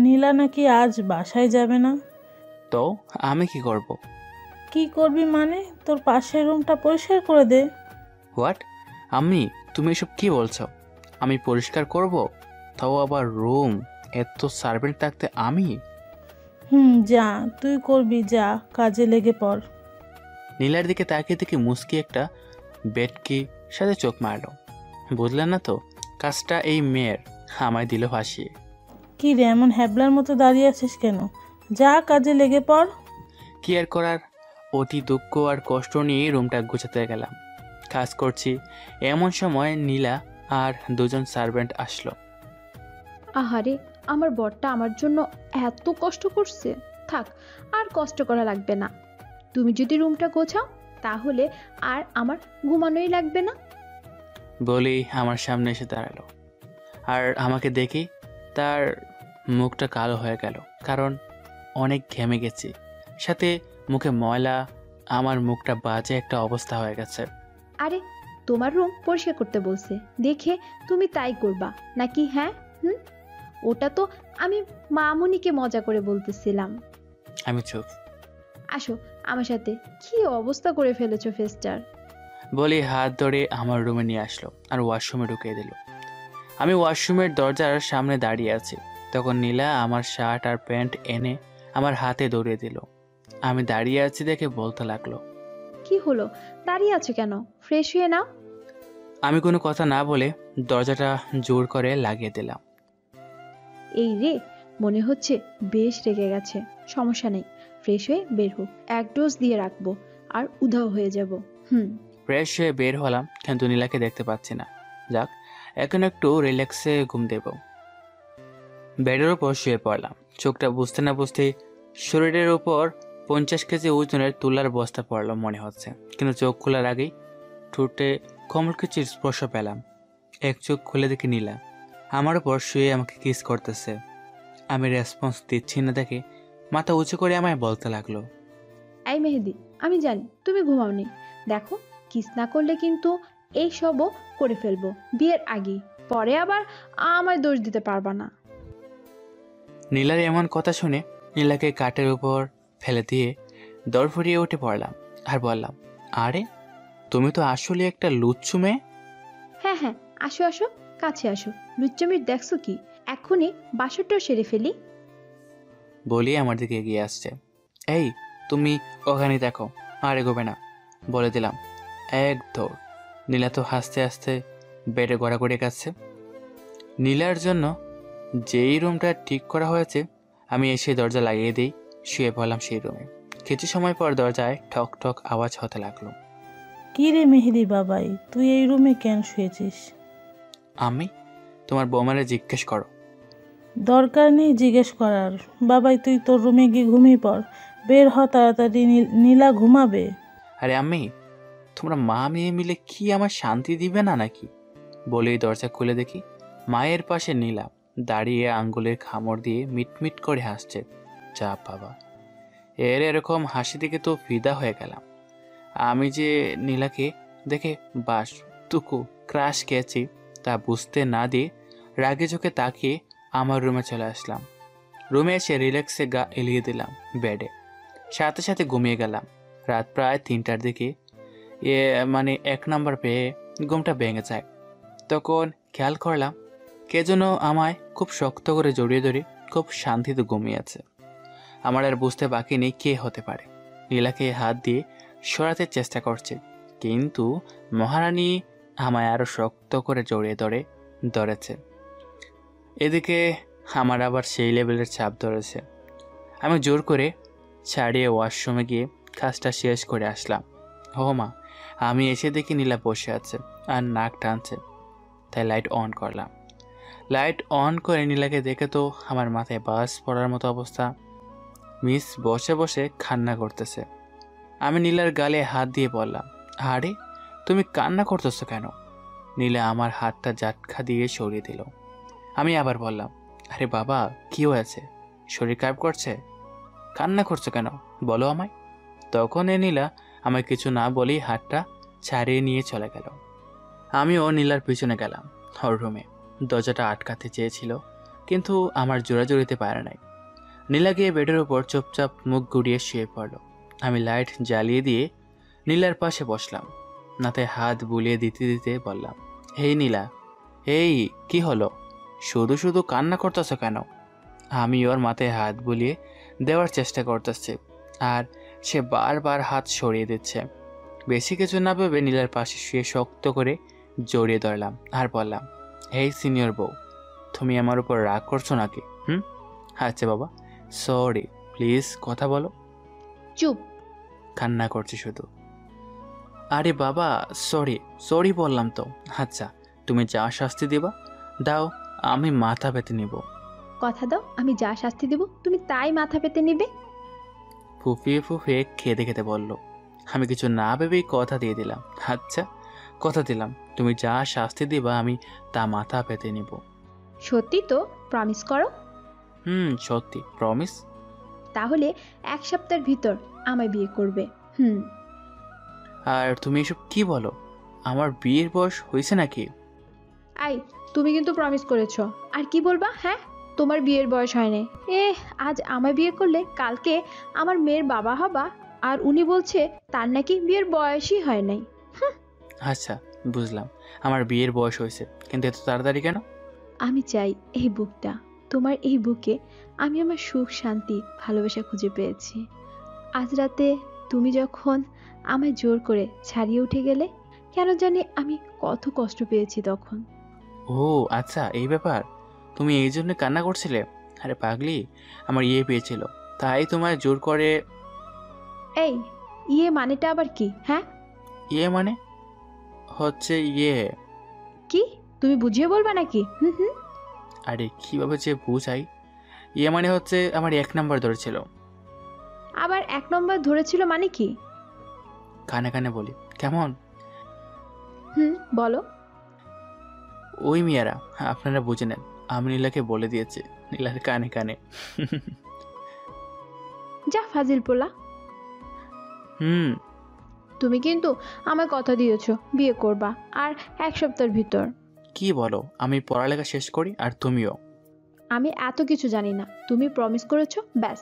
নীলা নাকি আজ বাসায় যাবে না। তো আমি কি করব? কি করবি মানে? তোর পাশের রুমটা পরিষ্কার করে দে। হোয়াট? আম্মি, তুমি এসব কি বলছো? আমি পরিষ্কার করব? তাও আবার রুম? এত সার্ভেন্ট থাকতে আমি? যা, তুই করবি, যা, কাজে লেগে পড়। নীলার দিকে তাকিয়ে দেখি মুস্কি একটা বেটকি সাথে চোখ মারলো। বুঝলেন না তো, কাজটা এই মেয়ের, আমায় দিল ভাসিয়ে। কি রে, এমন হ্যাবলার মতো দাঁড়িয়ে আছিস কেন? যা, কাজে লেগে পড়। কি আর করার, অতি দুঃখ আর কষ্ট নিয়ে রুমটা গুছাতে গেলাম। কাজ করছি, এমন সময় নীলা আর দুজন সার্ভেন্ট আসলো। আহারে, আমার বরটা আমার জন্য এত কষ্ট করছে, থাক আর কষ্ট করা লাগবে না। তুমি যদি রুমটা গোছাও তাহলে আর আমার ঘুমানোই লাগবে না। বলেই আমার সামনে এসে দাঁড়ালো। আর আমাকে দেখি তার মুখটা কালো হয়ে গেল, কারণ অনেক ঘেমে গেছি, সাথে মুখে ময়লা। আমার মুখটা বাজে একটা অবস্থা হয়ে গেছে। আরে তোমার রুম পরিষ্কার করতে বলছে দেখে তুমি তাই করবা নাকি? হ্যাঁ হুম, ওটা তো আমি মামুনিকে মজা করে বলতেছিলাম। আমি চুপ। আসো আমার সাথে। কি অবস্থা করে ফেলেছো ফেস্টার। বলি হাত ধরে আমার রুমে নিয়ে আসলো আর ওয়াশরুমে ঢুকিয়ে দিল। আমি ওয়াশরুমের দরজার সামনে দাঁড়িয়ে আছি, তখন নীলা আমার শার্ট আর প্যান্ট এনে আমার হাতে ধরিয়ে দিল। আমি দাঁড়িয়ে আছি দেখে বলতে লাগলো, কি হলো, দাঁড়িয়ে আছো কেন? ফ্রেশ হয়ে নাও। আমি কোনো কথা না বলে দরজাটা জোর করে লাগিয়ে দিলাম। এই রে, মনে হচ্ছে বেশ রেগে গেছে। সমস্যা নেই, ফ্রেশ হয়ে বের হোক, এক ডোজ দিয়ে রাখবো আর উধাও হয়ে যাব। ফ্রেশ হয়ে বের হলাম, কিন্তু নীলাকে দেখতে পাচ্ছি না। যাক, এখন একটু রিল্যাক্সে ঘুম দেব। বেডের ওপর শুয়ে পড়লাম। চোখটা বুঝতে না বুঝতেই শরীরের ওপর 50 কেজি ওজনের তুলার বস্তা পড়লো মনে হচ্ছে। কিন্তু চোখ খোলার আগেই ঠোঁটে কোমল কিছু স্পর্শ পেলাম। এক চোখ খুলে দেখি নীলা আমার ওপর শুয়ে আমাকে কিস করতেছে। আমি রেসপন্স দিচ্ছি না দেখে মাথা উঁচু করে আমায় বলতে লাগলো, এই মেহেদি, আমি জানি তুমি ঘুমাওনি। দেখো, কিস না করলে কিন্তু এই সবও করে ফেলবো বিয়ের আগে, পরে আবার আমায় দোষ দিতে পারবা না। নীলার এমন কথা শুনে নীলাকে কাঠের উপর ফেলে দিয়ে দৌড় ফুরিয়ে উঠে পড়লাম আর বললাম, আরে তুমি তো আসলে একটা লুচ্ছু মেয়ে। হ্যাঁ হ্যাঁ, আসো আসো, কাছে আসো। লুচ্চামির দেখছো কি, এখনই বাসরটাও সেরে ফেলি। বলি আমার দিকে এগিয়ে আসছে। এই তুমি ওখানে দেখো, আর এগোবে না বলে দিলাম। এক দৌড়। নীলা তো হাসতে হাসতে বেডে গড়াগড়ি কাচ্ছে। নীলার জন্য যেই রুমটা ঠিক করা হয়েছে আমি এসে দরজা লাগিয়ে দিই, শুয়ে পড়লাম সেই রুমে। কিছু সময় পর দরজায় ঠক ঠক আওয়াজ হতে লাগলো। কি রে মেহেদি বাবাই, তুই এই রুমে কেন শুয়েছিস? আমি তোমার বৌমারে জিজ্ঞেস করো। দরকার নেই জিজ্ঞেস করার। বাবাই তুই তোর রুমে গিয়ে ঘুমিয়ে পড়, বের হ তাড়াতাড়ি, নীলা ঘুমাবে। আরে আম্মি, তোমরা মা মেয়ে মিলে কি আমার শান্তি দিবে না নাকি? বলেই দরজা খুলে দেখি মায়ের পাশে নীলা দাঁড়িয়ে আঙ্গুলের খামড় দিয়ে মিটমিট করে হাসছে। যা বাবা, এরকম হাসি দেখে তো ফিদা হয়ে গেলাম। আমি যে নীলাকে দেখে বাস টুকু ক্রাশ খেয়েছি তা বুঝতে না দিয়ে রাগে চোখে তাকিয়ে আমার রুমে চলে আসলাম। রুমে এসে রিল্যাক্সে গা এলিয়ে দিলাম বেডে, সাথে সাথে ঘুমিয়ে গেলাম। রাত প্রায় 3টার দিকে মানে 1 নম্বর পেয়ে ঘুমটা ভেঙে যায়। তখন খেয়াল করলাম কে যেন আমায় খুব শক্ত করে জড়িয়ে ধরে খুব শান্তিতে ঘুমিয়েছে। আমার আর বুঝতে বাকি নেই কে হতে পারে। নীলাকে হাত দিয়ে সরাতে চেষ্টা করছে, কিন্তু মহারানী আমায় আরো শক্ত করে জড়িয়ে ধরেছে। এদিকে আমার আবার সেই লেভেলের চাপ ধরেছে। আমি জোর করে ছাড়িয়ে ওয়াশরুমে গিয়ে কাজটা শেষ করে আসলাম। ও মা, আমি এসে দেখি নীলা বসে আছে আর নাক টানছে, তাই লাইট অন করলাম। লাইট অন করে নীলাকে দেখে তো আমার মাথায় বাস পড়ার মতো অবস্থা। মিস বসে বসে কান্না করতেছে। আমি নীলার গালে হাত দিয়ে বললাম, আরে তুমি কান্না করতেছো কেন? নীলা আমার হাতটা জাটকা দিয়ে সরিয়ে দিল। আমি আবার বললাম, আরে বাবা কি হয়েছে, শরীর খারাপ করছে? কান্না করছো কেন বলো আমায়। তখন নীলা আমায় কিছু না বলেই হাতটা ছাড়িয়ে নিয়ে চলে গেল। আমিও নীলার পিছনে গেলাম ওর রুমে। দরজাটা আটকাতে চেয়েছিল, কিন্তু আমার জোড়াজড়িতে পারে নাই। নীলা গিয়ে বেডের উপর চুপচাপ মুখ গুড়িয়ে শুয়ে পড়ল। আমি লাইট জ্বালিয়ে দিয়ে নীলার পাশে বসলাম, মাথায় হাত বুলিয়ে দিতে দিতে বললাম, এই নীলা, এই কি হলো, শুধু শুধু কান্না করতেছ কেন? আমি ওর মাথায় হাত বুলিয়ে দেওয়ার চেষ্টা করতেছি, আর সে বারবার হাত সরিয়ে দিচ্ছে। বেশি কিছু না ভেবে নীলার পাশে শুয়ে শক্ত করে জড়িয়ে ধরলাম আর বললাম, এই সিনিয়র বউ, তুমি আমার উপর রাগ করছো নাকি? আচ্ছা বাবা, সরি, প্লিজ কথা বলো। চুপ। কান্না করছি শুধু। আরে বাবা সরি বললাম তো। আচ্ছা তুমি যা শাস্তি দিবা দাও, আমি মাথা পেতে নিব। কথা দাও, আমি যা শাস্তি দেব তুমি তাই মাথা পেতে নিবে? ফুফিয়ে ফুফিয়ে খেতে খেতে বলল। আমি কিছু না ভেবেই কথা দিয়ে দিলাম। আচ্ছা কথা দিলাম, তুমি যা শাস্তি দিবা আমি তা মাথা পেতে নিব। সত্যি তো? প্রমিস করো। সত্যি প্রমিস। তাহলে 1 সপ্তাহের ভিতর আমায় বিয়ে করবে। আর তুমি এসব কি বলো? আমার বিয়ের বয়স হয়েছে নাকি? আই, তুমি কিন্তু প্রমিস করেছো। আর কি বলবা? হ্যাঁ, তোমার বিয়ের বয়স হয়নি। আজ আমায় বিয়ে করলে কালকে আমার মেয়ের বাবা হবা, আর উনি বলছে তার নাকি বিয়ের বয়সই হয় নাই। আচ্ছা, বুঝলাম আমার বিয়ের বয়স হয়েছে, কিন্তু এত তাড়াতাড়ি কেন? আমি চাই এই বুকটা, তোমার এই বুকে আমি আমার সুখ, শান্তি, ভালোবাসা খুঁজে পেয়েছি। আজ রাতে তুমি যখন আমায় জোর করে ছাড়িয়ে উঠে গেলে, কেন জানি আমি কত কষ্ট পেয়েছি তখন। ও আচ্ছা, এই ব্যাপার। তুমি এই জন্য কান্না করছিলে? আরে পাগলি, আমার ইয়ে পেয়েছিল, তাই তোমায় জোর করে। এই ইয়ে মানেটা আবার কি? হ্যাঁ, ইয়ে মানে হচ্ছে ইয়ে। কি তুমি বুঝিয়ে বলবা নাকি? হুম। আরে কিভাবে যে বুঝাই? ইয়ে মানে হচ্ছে আমার 1 নাম্বার ধরেছিল। আবার 1 নম্বর ধরেছিল মানে কি? কানে কানে বলি কেমন? বলো। ওই মিয়ারা, আপনারা বুঝে নেন, আমি নীলাকে বলে দিয়েছি, নীলার কানে কানে। যা ফাজিল পোলা। তুমি কিন্তু আমায় কথা দিয়েছো বিয়ে করবা, আর 1 সপ্তাহের ভিতর। কি বলো? আমি পড়ালেখা শেষ করি আর তুমিও। আমি এত কিছু জানি না, তুমি প্রমিস করেছো, ব্যাস।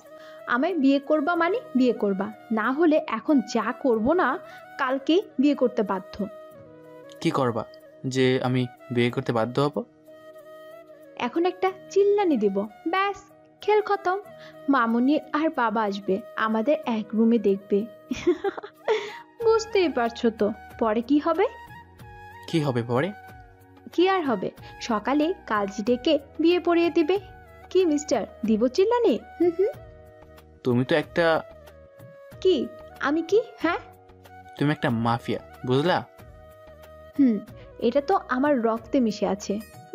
আমায় বিয়ে করবা মানে বিয়ে করবা, না হলে এখন যা করব না কালকেই বিয়ে করতে বাধ্য। কি করবা যে আমি বিয়ে করতে বাধ্য হব? এখন একটা চিল্লানি দিব, ব্যাস, খেল খতম। মামুনি আর বাবা আসবে, আমাদের এক রুমে দেখবে। বুঝতেই পারছো তো পরে কি হবে? কি হবে পরে? কি আর হবে, সকালে কাজী ডেকে বিয়ে পড়িয়ে দিবে। কি মিস্টার, দিব চিল্লানি? তুমি তো একটা। কি? আমি কি? হ্যাঁ, তুমি একটা মাফিয়া, বুঝলা? এটা তো আমার রক্তে মিশে আছে।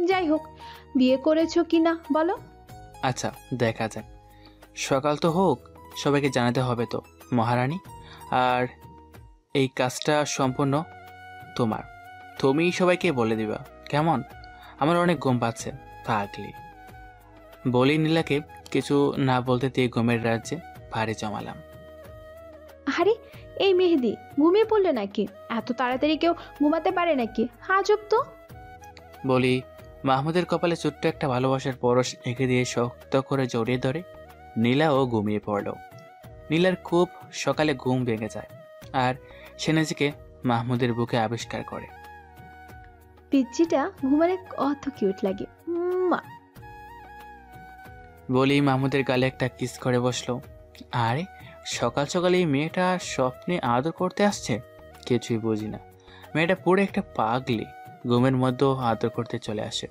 যাই হোক, বিয়ে করেছো কি না বলো। আচ্ছা, দেখা যাক, সকাল তো হোক, সবাইকে জানাতে হবে তো মহারানী। আর এই কাজটা সম্পূর্ণ তোমার, তুমি সবাইকে বলে দিবা, কেমন? আমার অনেক ঘুম পাচ্ছে, পাগলি। বলি নীলাকে কিছু না বলতে দিয়ে ঘুমের রাজ্যে ভারী জমালাম। আরে এই মেহেদি, ঘুমিয়ে পড়লে নাকি? এত তাড়াতাড়ি কেউ ঘুমাতে পারে নাকি? আজব তো। বলি, মাহমুদের কপালে ছোট্ট একটা ভালোবাসার পরশ এঁকে দিয়ে শক্ত করে জড়িয়ে ধরে নীলাও ঘুমিয়ে পড়ল। নীলার খুব সকালে ঘুম ভেঙে যায়, আর সে নিজেকে মাহমুদের বুকে আবিষ্কার করে। পিচ্চিটা ঘুমালে কত কিউট লাগে। বলি মাহমুদের গালে একটা কিস করে বসলো। আরে সকাল সকালে এই মেয়েটা স্বপ্নে আদর করতে আসছে, কিছুই বুঝি না। মেয়েটা পুরো একটা পাগলি, ঘুমের মধ্যেও আদর করতে চলে আসে।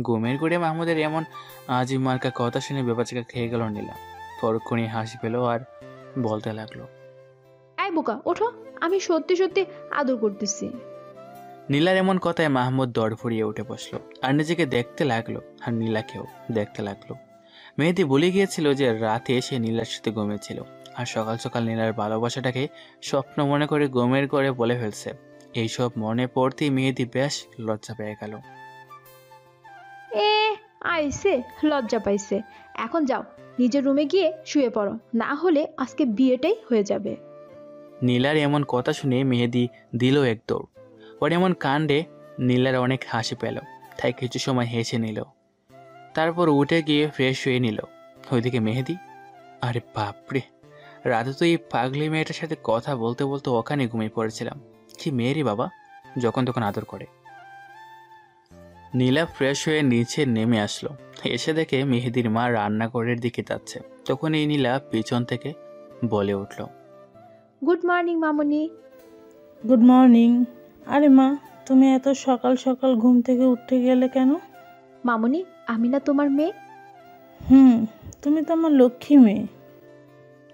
ঘুমের ঘুরে মাহমুদের এমন আজিব মার্কা কথা শুনে বেবাচাকা খেয়ে গেল নীলা। পরক্ষণে হাসি পেল আর বলতে লাগলো, এই বোকা ওঠো, আমি সত্যি সত্যি আদর করতেছি। নীলার এমন কথায় মাহমুদ দর ফুরিয়ে উঠে বসলো আর নিজেকে দেখতে লাগলো, আর নীলাকেও দেখতে লাগলো। মেহেদি বলে গিয়েছিল যে রাতে সে নীলার সাথে ঘুমিয়েছিল, আর সকাল সকাল নীলার ভালোবাসাটাকে স্বপ্ন মনে করে ঘুমের করে বলে ফেলছে। এইসব মনে পড়তেই মেহেদি বেশ লজ্জা পেয়ে গেল। আইসে লজ্জা পাইছে, এখন যাও নিজের রুমে গিয়ে শুয়ে পড়ো, না হলে আজকে বিয়েটাই হয়ে যাবে। নীলার এমন কথা শুনে মেহেদি দিল এক দৌড়। ওর এমন কাণ্ডে নীলার অনেক হাসি পেল, তাই কিছু সময় হেসে নিল। তারপর উঠে গিয়ে ফ্রেশ হয়ে নিল। ওইদিকে মেহেদি, আরে বাপরে, রাতে তো এই পাগলি মেয়েটার সাথে কথা বলতে বলতে ওখানে ঘুমিয়ে পড়েছিলাম। কি মেয়েরই বাবা, যখন তখন আদর করে। নীলা ফ্রেশ হয়ে নিচে নেমে আসলো, এসে দেখে মেহেদির মা রান্নাঘরের দিকে যাচ্ছে। তখন এই নীলা পিছন থেকে বলে উঠল, গুড মর্নিং মামুনি। Good morning. আরে মা, তুমি এত সকাল সকাল ঘুম থেকে উঠে গেলে কেন? মামুনি, আমি না তোমার মেয়ে? তুমি তো আমার লক্ষ্মী মেয়ে।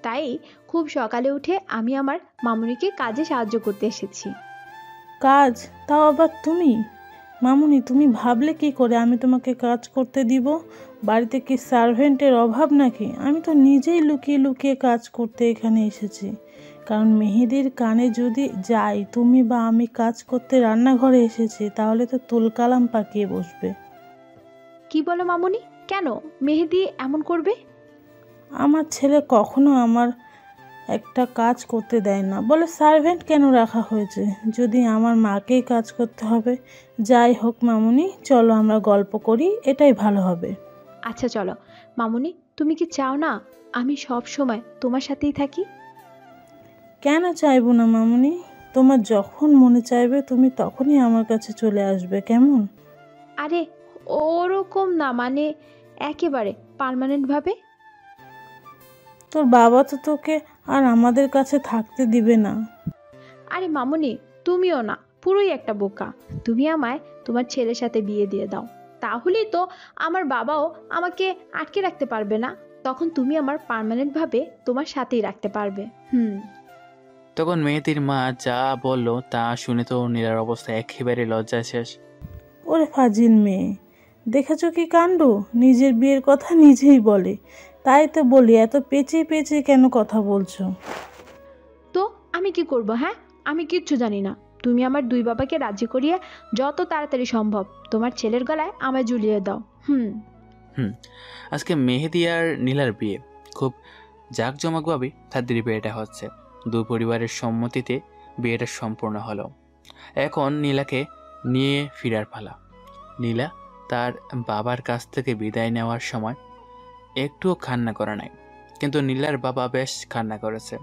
তাই খুব সকালে উঠে আমি আমার মামুনিকে কাজে সাহায্য করতে এসেছি। কাজ? তাও আবার তুমি? মামুনি, তুমি ভাবলে কি করে আমি তোমাকে কাজ করতে দিব? বাড়িতে কি সার্ভেন্টের অভাব নাকি? আমি তো নিজেই লুকিয়ে লুকিয়ে কাজ করতে এখানে এসেছি, কারণ মেহেদির কানে যদি যাই তুমি বা আমি কাজ করতে রান্নাঘরে এসেছি, তাহলে তো তুলকালাম পাকিয়ে বসবে। কি বলো মামুনি? কেন মেহেদি এমন করবে? আমার ছেলে কখনো আমার একটা কাজ করতে দেয় না, বলে সার্ভেন্ট কেন রাখা হয়েছে, যদি আমার মাকেই কাজ করতে হবে। যাই হোক মামুনি, চলো আমরা গল্প করি, এটাই ভালো হবে। আচ্ছা চলো। মামুনি, তুমি কি চাও না আমি সব সময় তোমার সাথেই থাকি? কেন চাইবো না মামুনি, তোমার যখন মনে চাইবে তুমি তখনই আমার কাছে চলে আসবে, কেমন? আরে ওরকম না, মানে একেবারে পার্মানেন্ট ভাবে। তোর বাবা তো তোকে আর আমাদের কাছে থাকতে দিবে না। আরে মামুনি, তুমিও না, পুরোই একটা বোকা। তুমি আমায় তোমার ছেলের সাথে বিয়ে দিয়ে দাও, তাহলেই তো আমার বাবাও আমাকে আটকে রাখতে পারবে না। তখন তুমি আমার পার্মানেন্ট ভাবে তোমার সাথেই রাখতে পারবে। তখন মেহেদির মা যা বলল তা শুনে তো নীলার অবস্থা একেবারে লজ্জায় শেষ। ওরে ফাজিল মেয়ে, দেখেছো কি কাণ্ড, নিজের বিয়ের কথা নিজেই বলে। তাই তো বলি, এত পেঁচিয়ে পেঁচিয়ে কেন কথা বলছো? তো আমি কি করব? হ্যাঁ, আমি কিচ্ছু জানি না। তুমি আমার দুই বাবাকে রাজি করিয়ে যত তাড়াতাড়ি সম্ভব তোমার ছেলের গলায় আমায় ঝুলিয়ে দাও। আজকে মেহেদি আর নীলার বিয়ে খুব জাঁকজমকভাবে তাদের বিয়েটা হচ্ছে। দুই পরিবারের সম্মতিতে বিয়েটা সম্পূর্ণ হলো। এখন নীলাকে নিয়ে ফিরার পালা। নীলা তার বাবার কাছ থেকে বিদায় নেওয়ার সময় একটুও কান্না করে নাই, কিন্তু নীলার বাবা বেশ কান্না করেছে।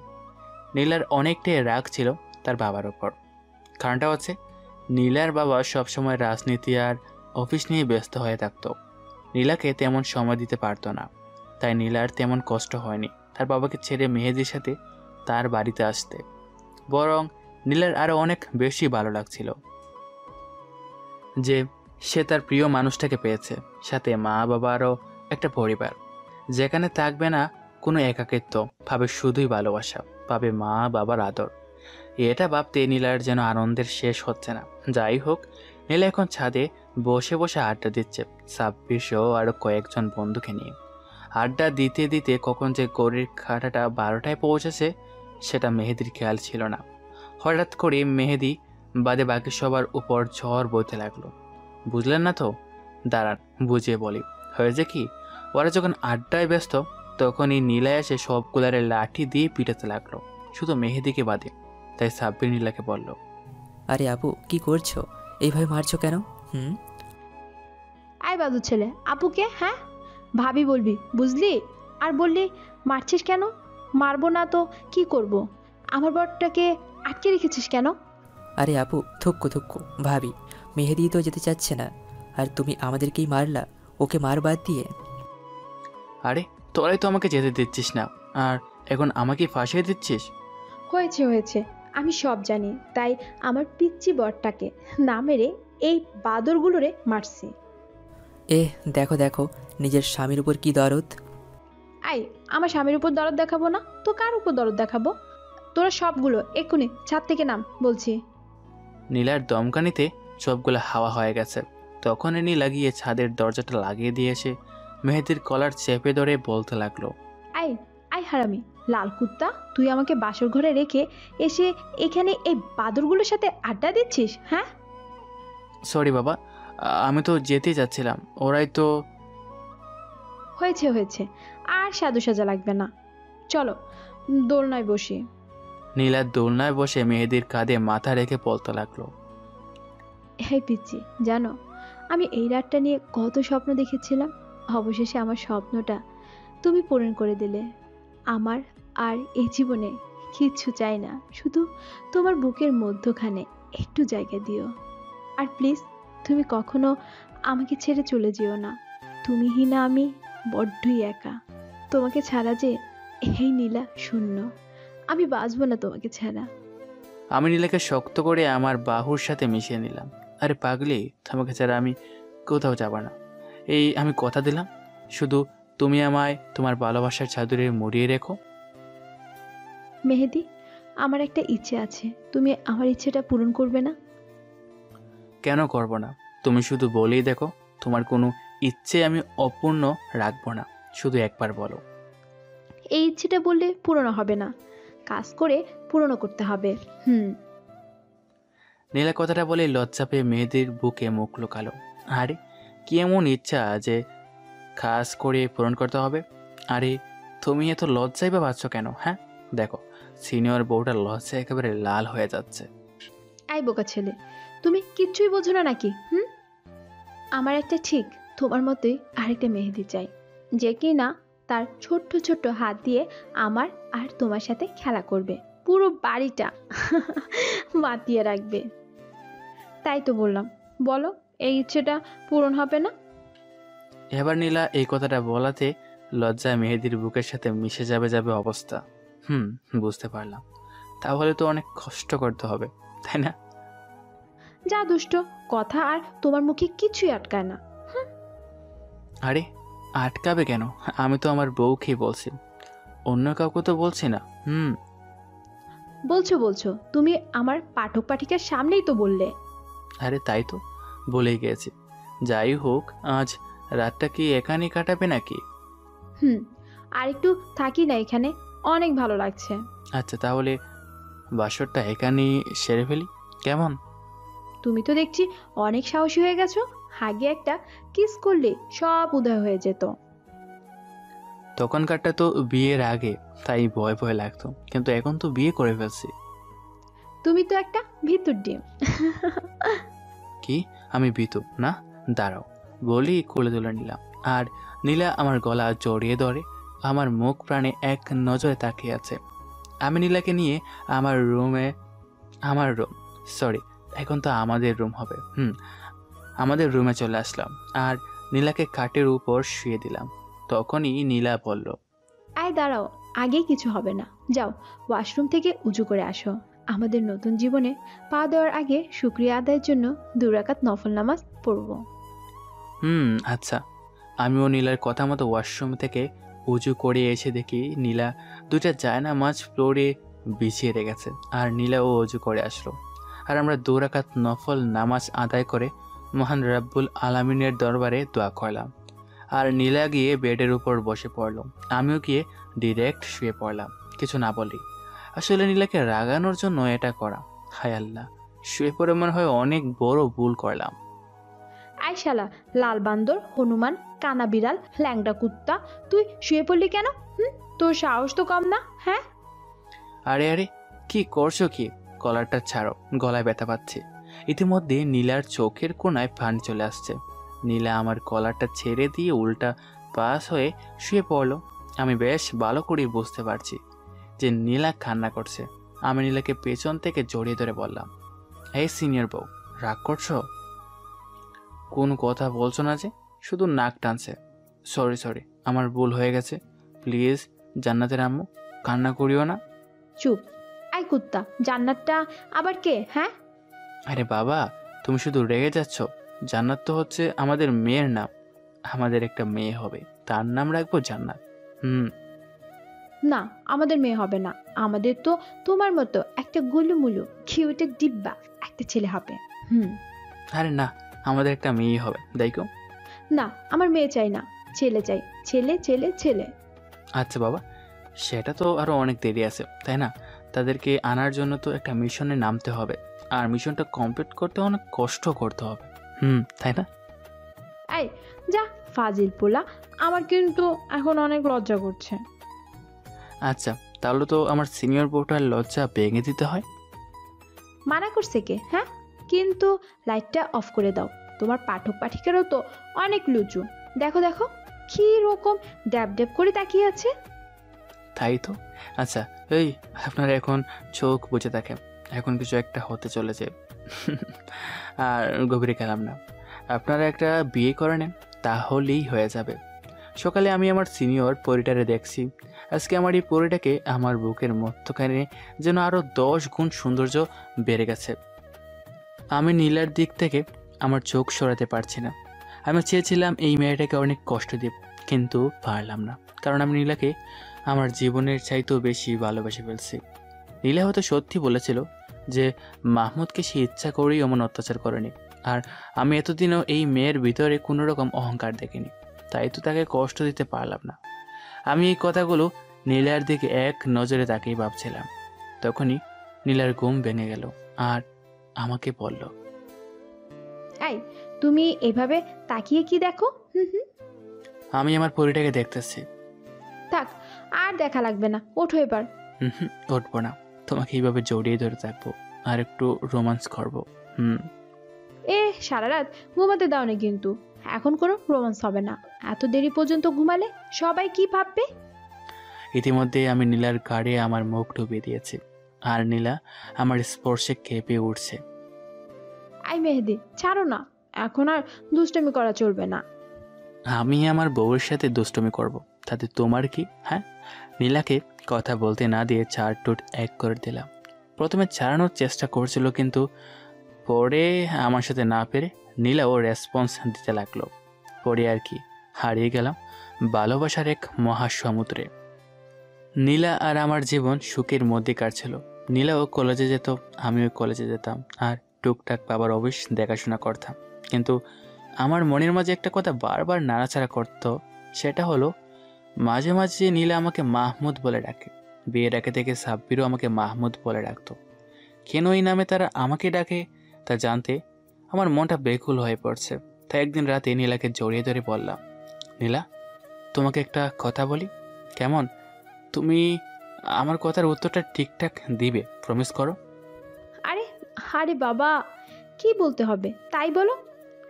নীলার অনেকটাই রাগ ছিল তার বাবার ওপর। কারণটা হচ্ছে নীলার বাবা সবসময় রাজনীতি আর অফিস নিয়ে ব্যস্ত হয়ে থাকত। নীলাকে তেমন সময় দিতে পারতো না, তাই নীলার তেমন কষ্ট হয়নি তার বাবাকে ছেড়ে মেহেদির সাথে তার বাড়িতে আসতে। বরং নীলার আরও অনেক বেশি ভালো লাগছিল যে সে তার প্রিয় মানুষটাকে পেয়েছে, সাথে মা বাবারও একটা পরিবার যেখানে থাকবে না কোনো একাকিত্ব, পাবে শুধুই ভালোবাসা, পাবে মা বাবার আদর। এটা ভাবতে নীলার যেন আনন্দের শেষ হচ্ছে না। যাই হোক, নীলা এখন ছাদে বসে বসে আড্ডা দিচ্ছে সাব্বিরসহ আরও কয়েকজন বন্ধুকে নিয়ে। আড্ডা দিতে দিতে কখন যে গড়ির কাঁটাটা 12টায় পৌঁছেছে সেটা মেহেদির খেয়াল ছিল না। হঠাৎ করে মেহেদি বাদে বাকি সবার উপর ঝড় বইতে লাগলো। বুঝলেন না তো? দাঁড়ান বুঝিয়ে বলি। হয়েছে কি, ওরা যখন আড্ডায় ব্যস্ত তখনই নীলা এসে সবগুলারে লাঠি দিয়ে পিটাতে লাগলো, শুধু মেহেদিকে বাদে। তাই সাব্বির নীলাকে বলল, আরে আপু কি করছো, এইভাবে মারছো কেন? আয় বাদু ছেলে, আপুকে হ্যাঁ ভাবি বলবি, বুঝলি? আর বললি মারছিস কেন? মারবো না তো কি করব? আমার বরটাকে আটকে রেখেছিস কেন? আরে আপু থুক্কু থুক্কু, ভাবি মেহেদি তো যেতে চাচ্ছে না, আর তুমি আমাদেরকেই মারলা, ওকে মার বাদ দিয়ে। আরে তোরাই তো আমাকে যেতে দিচ্ছিস না, আর এখন আমাকে ফাঁসিয়ে দিচ্ছিস? হয়েছে হয়েছে, আমি সব জানি, তাই আমার পিচ্চি বরটাকে না মেরে এই বাদরগুলোরে মারছি। দেখো দেখো নিজের স্বামীর উপর কি দরদ। আই, আমার স্বামীর উপর দরদ দেখাবো না তো কার উপর দরদ দেখাবো? তোরা সবগুলো এক্ষুনি ছাদ থেকে নাম বলছি। নীলার দমকানিতে সবগুলো হাওয়া হয়ে গেছে। তখনই নীলা গিয়ে ছাদের দরজাটা লাগিয়ে দিয়ে এসে মেহেদির কলার চেপে ধরে বলতে লাগলো, আই আই হারামি লাল কুত্তা, তুই আমাকে বাসর ঘরে রেখে এসে এখানে এই বাদরগুলোর সাথে আড্ডা দিচ্ছিস? হ্যাঁ সরি বাবা, আমি তো যেতেই যাচ্ছিলাম, ওরাই তো। হয়েছে হয়েছে, আর সাধু সাজা লাগবে না, চলো দোলনায় বসি। নীলা দোলনায় বসে মেহেদির কাঁধে মাথা রেখে বলতে লাগলো, এই পিচ্ছি, জানো আমি এই রাতটা নিয়ে কত স্বপ্ন দেখেছিলাম, অবশেষে আমার স্বপ্নটা তুমি পূরণ করে দিলে। আমার আর এই জীবনে কিচ্ছু চাই না, শুধু তোমার বুকের মধ্যখানে একটু জায়গা দিও। আর প্লিজ তুমি কখনো আমাকে ছেড়ে চলে যেও না, তুমিহীনা আমি বড্ডই একা। তোমাকে ছাড়া যে এই নীলা শূন্য, আমি বাঁচবো না তোমাকে ছাড়া। আমি নীলাকে শক্ত করে আমার বাহুর সাথে মিশিয়ে নিলাম। আরে পাগলি, তোমাকে ছাড়া আমি কোথাও যাব না, এই আমি কথা দিলাম। শুধু তুমি আমায় তোমার ভালোবাসার চাদরে মুড়িয়ে রেখো। মেহেদি, আমার একটা ইচ্ছে আছে, তুমি আমার ইচ্ছেটা পূরণ করবে না? কেন করব না? তুমি শুধু বলেই দেখো, তোমার কোনো ইচ্ছে আমি অপূর্ণ রাখবো না, শুধু একবার বলো। এই ইচ্ছেটা বললে পূরণ হবে না, কাজ করে পূরণ করতে হবে। নীলা কথাটা বলে লজ্জা পেয়ে মেয়েদের বুকে মুখ লুকালো। আরে কি এমন ইচ্ছা যে কাজ করে পূরণ করতে হবে? আরে তুমি এত লজ্জাই বা পাচ্ছ কেন? হ্যাঁ দেখো, সিনিয়র বউটার লজ্জা একেবারে লাল হয়ে যাচ্ছে। আই বোকা ছেলে, তুমি কিচ্ছুই বোঝো না নাকি? আমার একটা ঠিক তোমার মতোই আরেকটা মেহেদি চাই, যে কি না তার ছোট্ট ছোট্ট হাত দিয়ে আমার আর তোমার সাথে খেলা করবে, পুরো বাড়িটা মাতিয়ে রাখবে। তাই তো বললাম, বলো এই ইচ্ছেটা পূরণ হবে না? এবার নীলা এই কথাটা বলাতে লজ্জায় মেহেদির বুকের সাথে মিশে যাবে যাবে অবস্থা। বুঝতে পারলাম, তাহলে তো অনেক কষ্ট করতে হবে, তাই না? যা দুষ্ট কথা, আর তোমার মুখে কিছুই আটকায় না। আরে আটকাবে কেন? আমি তো আমার বউকেই বলছি, অন্য কাউকে তো বলছি না। বলছো বলছো, তুমি আমার পাঠক পাঠিকার সামনেই তো বললে। আরে তাই তো বলেই গেছি। যাই হোক, আজ রাতটা কি এখানেই কাটাবে নাকি? আর একটু থাকি না এখানে, অনেক ভালো লাগছে। আচ্ছা, তাহলে বাসরটা এখানেই সেরে ফেলি, কেমন? তুমি তো দেখছি অনেক সাহসী হয়ে গেছো, আগে একটা কিস করলে সব উদয় হয়ে যেত। তখনকারটা তো বিয়ের আগে, তাই ভয় ভয় লাগতো, কিন্তু এখন তো বিয়ে করে ফেলছি। তুমি তো একটা ভিতর ডিম। কি আমি ভীতু না? দাঁড়াও বলি, কোলে তুলে নিলাম, আর নীলা আমার গলা জড়িয়ে ধরে আমার মুখ প্রাণে এক নজরে তাকিয়ে আছে। আমি নীলাকে নিয়ে আমার রুম, সরি এখন তো আমাদের রুম হবে, আমাদের রুমে চলে আসলাম আর নীলাকে খাটের উপর শুয়ে দিলাম। তখনই নীলা বলল, আয় দাঁড়াও, আগে কিছু হবে না, যাও ওয়াশরুম থেকে উজু করে আসো। আমাদের নতুন জীবনে পা দেওয়ার আগে শুকরিয়া আদায়ের জন্য 2 রাকাত নফল নামাজ পড়ব। আচ্ছা। আমিও নীলার কথা মতো ওয়াশরুম থেকে উজু করে এসে দেখি নীলা 2টা জায়নামাজ ফ্লোরে বিছিয়ে রেখেছে, আর নীলাও উজু করে আসলো, আর আমরা 2 রাকাত নফল নামাজ আদায় করে মহান রাব্বুল আলামিনের দরবারে দোয়া করলাম। আর নীলা গিয়ে বেডের উপর বসে পড়লো, আমিও গিয়ে ডিরেক্ট শুয়ে পড়লাম, কিছু না বলি। আসলে নীলাকে রাগানোর জন্য এটা করা। হায় আল্লাহ, শুয়ে পড়ে মনে হয় অনেক বড় ভুল করলাম। আয় শালা লাল বান্দর, হনুমান, কানা বিড়াল, ল্যাংড়া কুত্তা, তুই শুয়ে পড়লি কেন? তোর সাহস তো কম না? হ্যাঁ আরে আরে কি করছো কি? কলারটা ছাড়ো, গলায় ব্যথা পাচ্ছে। ইতিমধ্যে নীলার চোখের কোণায় পানি চলে আসছে। নীলা আমার কলারটা ছেড়ে দিয়ে উল্টা পাশ হয়ে শুয়ে পড়লো। আমি বেশ ভালো করে বুঝতে পারছি যে নীলা কান্না করছে। আমি নীলাকে পেছন থেকে জড়িয়ে ধরে বললাম, এই সিনিয়র বউ, রাগ করছো? কোন কথা বলছো না যে, শুধু নাক টানছে। সরি, আমার ভুল হয়ে গেছে, প্লিজ জান্নাতের আম্মু, কান্না করিও না। চুপ। আই কুত্তা, জান্নাতটা আবার কে? হ্যাঁ আরে বাবা, তুমি শুধু রেগে যাচ্ছ। জান্নাত তো হচ্ছে আমাদের মেয়ের নাম, আমাদের একটা মেয়ে হবে, তার নাম রাখবো জান্নাত। না, আমাদের মেয়ে হবে না, আমাদের তো তোমার মতো একটা গুলুমুলু কিউটের ডিব্বা একটা ছেলে হবে। আরে না, আমাদের একটা মেয়ে হবে, দেখো। না, আমার মেয়ে চাই না, ছেলে চাই, ছেলে ছেলে ছেলে। আচ্ছা বাবা, সেটা তো আরো অনেক দেরি আছে, তাই না? তাদেরকে আনার জন্য তো একটা মিশনে নামতে হবে, আর মিশনটা কমপ্লিট করতে অনেক কষ্ট করতে হবে, তাই না? এই যা ফাজিল পোলা, আমার কিন্তু এখন অনেক লজ্জা করছে। আচ্ছা, তাহলে তো আমার সিনিয়র বউটার লজ্জা ভেঙে দিতে হয়। মানা করছে কে? হ্যাঁ, কিন্তু লাইটটা অফ করে দাও, তোমার পাঠক পাঠিকারও তো অনেক লুচু, দেখো দেখো কি রকম ড্যাব ড্যাব করে তাকিয়ে আছে। তাই তো। আচ্ছা এই, আপনারা এখন চোখ বুঝে থাকেন, এখন কিছু একটা হতে চলেছে। আর গভীরে গেলাম না, আপনারা একটা বিয়ে করে নেন, তাহলেই হয়ে যাবে। সকালে আমি আমার সিনিয়র পরিটারে দেখছি, আজকে আমার এই পরিটাকে আমার বুকের মধ্যখানে যেন আরও 10 গুণ সৌন্দর্য বেড়ে গেছে। আমি নীলার দিক থেকে আমার চোখ সরাতে পারছি না। আমি চেয়েছিলাম এই মেয়েটাকে অনেক কষ্ট দেব, কিন্তু পারলাম না, কারণ আমি নীলাকে আমার জীবনের চাইতেও বেশি ভালোবেসে ফেলছি। নীলা হয়তো সত্যি বলেছিল যে মাহমুদকে সে ইচ্ছা করেই এমন অত্যাচার করেনি, আর আমি এতদিনও এই মেয়ের ভিতরে কোনো রকম অহংকার দেখিনি, তাই তো তাকে কষ্ট দিতে পারলাম না। আমি এই কথাগুলো নীলার দিকে এক নজরে তাকিয়ে ভাবছিলাম। তখনই নীলার ঘুম ভেঙে গেল আর আমাকে বলল, এই তুমি এভাবে তাকিয়ে কি দেখো? আমি আমার পরিটাকে দেখতেছি। থাক, আর দেখা লাগবে না, ওঠো এবার। উঠবো না, তোমাকে এইভাবে জড়িয়ে ধরে থাকবো আর একটু রোমান্স করবো। সারা রাত ঘুমাতে দাও না কিন্তু, এখন কোনো রোমান্স হবে না। এত দেরি পর্যন্ত ঘুমালে সবাই কি ভাববে? ইতিমধ্যে আমি নীলার গাড়ে আমার মুখ ডুবিয়ে দিয়েছি, আর নীলা আমার স্পর্শে কেঁপে উঠছে। আই মেহেদি, ছাড়ো না, এখন আর দুষ্টমি করা চলবে না। আমি আমার বউয়ের সাথে দুষ্টমি করব, তাতে তোমার কি? হ্যাঁ, নীলাকে কথা বলতে না দিয়ে চার টুট এক করে দিলাম। প্রথমে ছাড়ানোর চেষ্টা করছিল, কিন্তু পরে আমার সাথে না পেরে নীলাও রেসপন্স দিতে লাগলো। পরে আর কি, হারিয়ে গেলাম ভালোবাসার এক মহাসমুদ্রে। নীলা আর আমার জীবন সুখের মধ্যে কাটছিল। নীলাও কলেজে যেত, আমিও কলেজে যেতাম, আর টুকটাক বাবার অফিস দেখাশোনা করতাম। কিন্তু আমার মনের মাঝে একটা কথা বারবার নাড়াচাড়া করত, সেটা হলো মাঝে মাঝে নীলা আমাকে মাহমুদ বলে ডাকে। বিয়ের আগে থেকে সাব্বিরও আমাকে মাহমুদ বলে ডাকতো। কেন এই নামে তারা আমাকে ডাকে তা জানতে আমার মনটা বেকুল হয়ে পড়ছে। তাই একদিন রাতে নীলাকে জড়িয়ে ধরে বললাম, নীলা, তোমাকে একটা কথা বলি, কেমন? তুমি আমার কথার উত্তরটা ঠিকঠাক দিবে, প্রমিস করো। আরে আরে বাবা, কি বলতে হবে তাই বলো।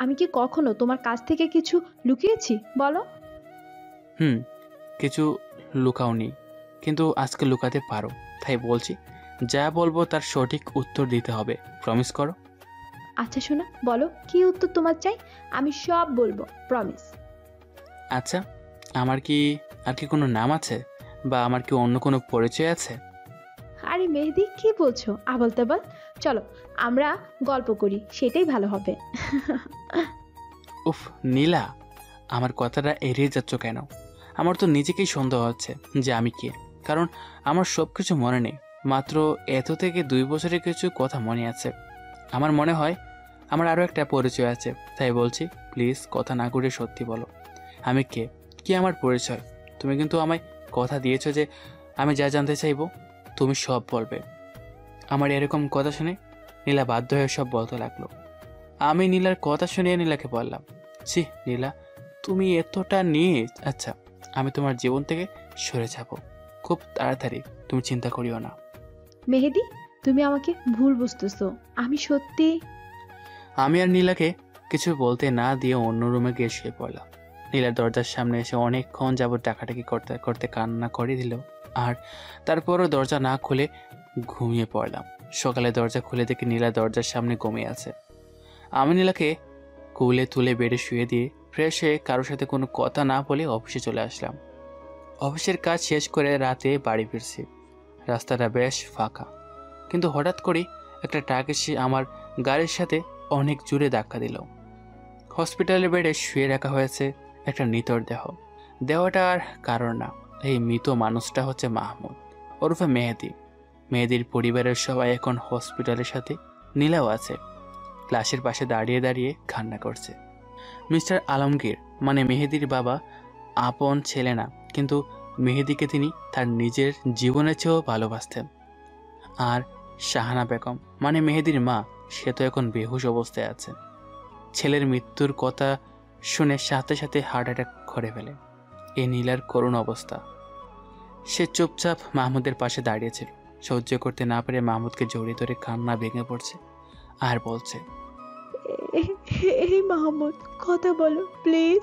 আমি কি কখনো তোমার কাছ থেকে কিছু লুকিয়েছি? বলো। কিছু লুকাওনি, কিন্তু আজকে লুকাতে পারো। তাই বলছি, যা বলবো তার সঠিক উত্তর দিতে হবে, প্রমিস করো। আচ্ছা শোনা, বলো কি উত্তর তোমার চাই, আমি সব বলবো, প্রমিস। আচ্ছা, আমার কি আর কি কোনো নাম আছে, বা আমার কি অন্য কোনো পরিচয় আছে? আরে মেহেদি, কি বলছো আবল তাবল? চলো আমরা গল্প করি, সেটাই ভালো হবে। উফ নীলা, আমার কথাটা এড়িয়ে যাচ্ছ কেন? আমার তো নিজেকেই সন্দেহ হচ্ছে যে আমি কে, কারণ আমার সব কিছু মনে নেই। মাত্র এত থেকে 2 বছরের কিছু কথা মনে আছে। আমার মনে হয় আমার আরও একটা পরিচয় আছে। তাই বলছি, প্লিজ কথা না করে সত্যি বলো, আমি কে, কি আমার পরিচয়? তুমি কিন্তু আমায় কথা দিয়েছো যে আমি যা জানতে চাইবো তুমি সব বলবে। আমার এরকম কথা শুনে নীলা বাধ্য হয়ে সব বলতে লাগলো। আমি নীলার কথা শুনিয়ে নীলাকে বললাম, ছি নীলা, তুমি এতটা নিয়ে, আচ্ছা আমি তোমার জীবন থেকে সরে যাব খুব তাড়াতাড়ি, তুমি চিন্তা করিও না। মেহেদি, তুমি আমাকে ভুল বুঝতেছো, আমি সত্যি। আমি আর নীলাকে কিছু বলতে না দিয়ে অন্য রুমে গিয়ে শুয়ে পড়লাম। নীলার দরজার সামনে এসে অনেকক্ষণ যাবত ডাকাডাকি করতে করতে কান্না করে দিল, আর তারপরও দরজা না খুলে ঘুমিয়ে পড়লাম। সকালে দরজা খুলে দেখি নীলা দরজার সামনে ঘুমিয়ে আছে। আমি নীলাকে কুলে তুলে বেডে শুয়ে দিয়ে ফ্রেশ হয়ে কারোর সাথে কোনো কথা না বলে অফিসে চলে আসলাম। অফিসের কাজ শেষ করে রাতে বাড়ি ফিরছি। রাস্তাটা বেশ ফাঁকা, কিন্তু হঠাৎ করে একটা ট্রাক এসে আমার গাড়ির সাথে অনেক জোরে ধাক্কা দিল। হসপিটালের বেডে শুয়ে রাখা হয়েছে একটা নিতর দেহ। দেহটা আর কারণ না, এই মৃত মানুষটা হচ্ছে মাহমুদ ওরফে মেহেদি। মেহেদির পরিবারের সবাই এখন হসপিটালের সাথে, নীলাও আছে। লাশের পাশে দাঁড়িয়ে দাঁড়িয়ে কান্না করছে। মিস্টার আলমগীর মানে মেহেদির বাবা আপন ছেলে না, কিন্তু মেহেদিকে তিনি তার নিজের জীবনের চেয়েও ভালোবাসতেন। আর শাহানা বেগম মানে মেহেদির মা, সে তো এখন বেহুশ অবস্থায় আছে। ছেলের মৃত্যুর কথা শুনে সাথে সাথে হার্ট অ্যাটাক করে ফেলে। এই নীলার করুণ অবস্থা। সে চুপচাপ মাহমুদের পাশে দাঁড়িয়েছিল। সহ্য করতে না পেরে মাহমুদকে জড়িয়ে ধরে কান্না ভেঙে পড়ছে আর বলছে, এই মাহমুদ, কথা বলো প্লিজ।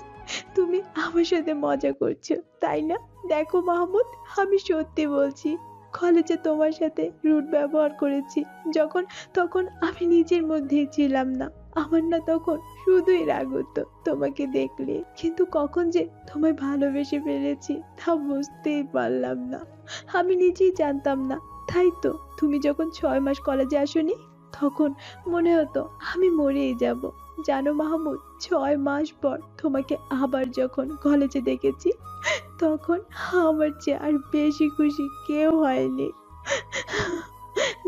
তুমি আমার সাথে মজা করছো তাই না? দেখো মাহমুদ, আমি সত্যি বলছি, কলেজে তোমার সাথে রুট ব্যবহার করেছি যখন, তখন আমি নিজের মধ্যেই ছিলাম না। আমার না তখন শুধুই রাগ হতো তোমাকে দেখলে, কিন্তু কখন যে তোমায় ভালোবেসে ফেলেছি তা বুঝতেই পারলাম না। আমি নিজেই জানতাম না। তাই তো তুমি যখন 6 মাস কলেজে আসোনি, তখন মনে হতো আমি মরেই যাব। জানো মাহমুদ, 6 মাস পর তোমাকে আবার যখন কলেজে দেখেছি, তখন আমার চেয়ে আর বেশি খুশি কেউ হয়নি।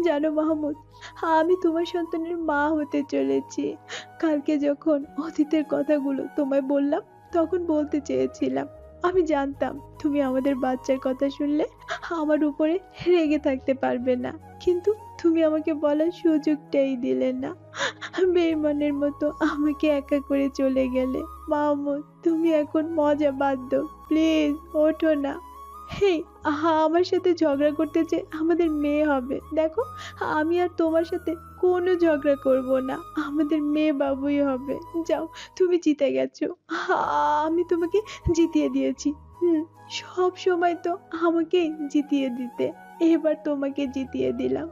জানো মাহমুদ, আমি তোমার সন্তানের মা হতে চলেছি। কালকে যখন অতীতের কথাগুলো তোমায় বললাম, তখন বলতে চেয়েছিলাম, আমি জানতাম তুমি আমাদের বাচ্চার কথা শুনলে আমার উপরে রেগে থাকতে পারবে না, কিন্তু তুমি আমাকে বলার সুযোগটাই দিলে না। বেঈমানের মতো আমাকে একা করে চলে গেলে। মাহমুদ, তুমি এখন মজা বাদ দাও, প্লিজ ওঠো না। হেই, আমার সাথে ঝগড়া করতে যে আমাদের মেয়ে হবে। দেখো, আমি আর তোমার সাথে কোনো ঝগড়া করব না, আমাদের মেয়ে বাবুই হবে। যাও, তুমি জিতে গেছো, আমি তোমাকে জিতিয়ে দিয়েছি। সব সময় তো আমাকে জিতিয়ে দিতে, এবার তোমাকে জিতিয়ে দিলাম।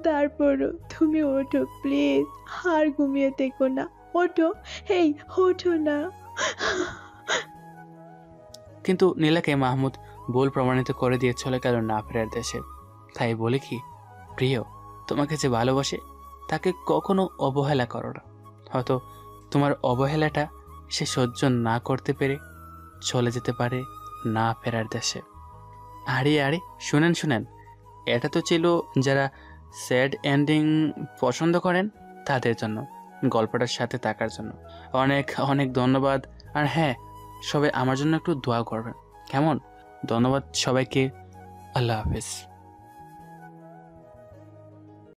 তারপরও তুমি ওঠো প্লিজ, আর ঘুমিয়ে থেকো না, ওঠো। এই, ওঠো না। কিন্তু নীলাকে মাহমুদ ভুল প্রমাণিত করে দিয়ে চলে গেল না ফেরার দেশে। তাই বলে কি, প্রিয়, তোমাকে যে ভালোবাসে তাকে কখনো অবহেলা করো না। হয়তো তোমার অবহেলাটা সে সহ্য না করতে পেরে চলে যেতে পারে না ফেরার দেশে। আরে আরে, শুনেন, এটা তো ছিল যারা স্যাড এন্ডিং পছন্দ করেন তাদের জন্য, গল্পটার সাথে থাকার জন্য অনেক অনেক ধন্যবাদ। আর হ্যাঁ, সবাই আমার জন্য একটু দোয়া করবেন, কেমন? ধন্যবাদ সবাইকে। আল্লাহ হাফেজ।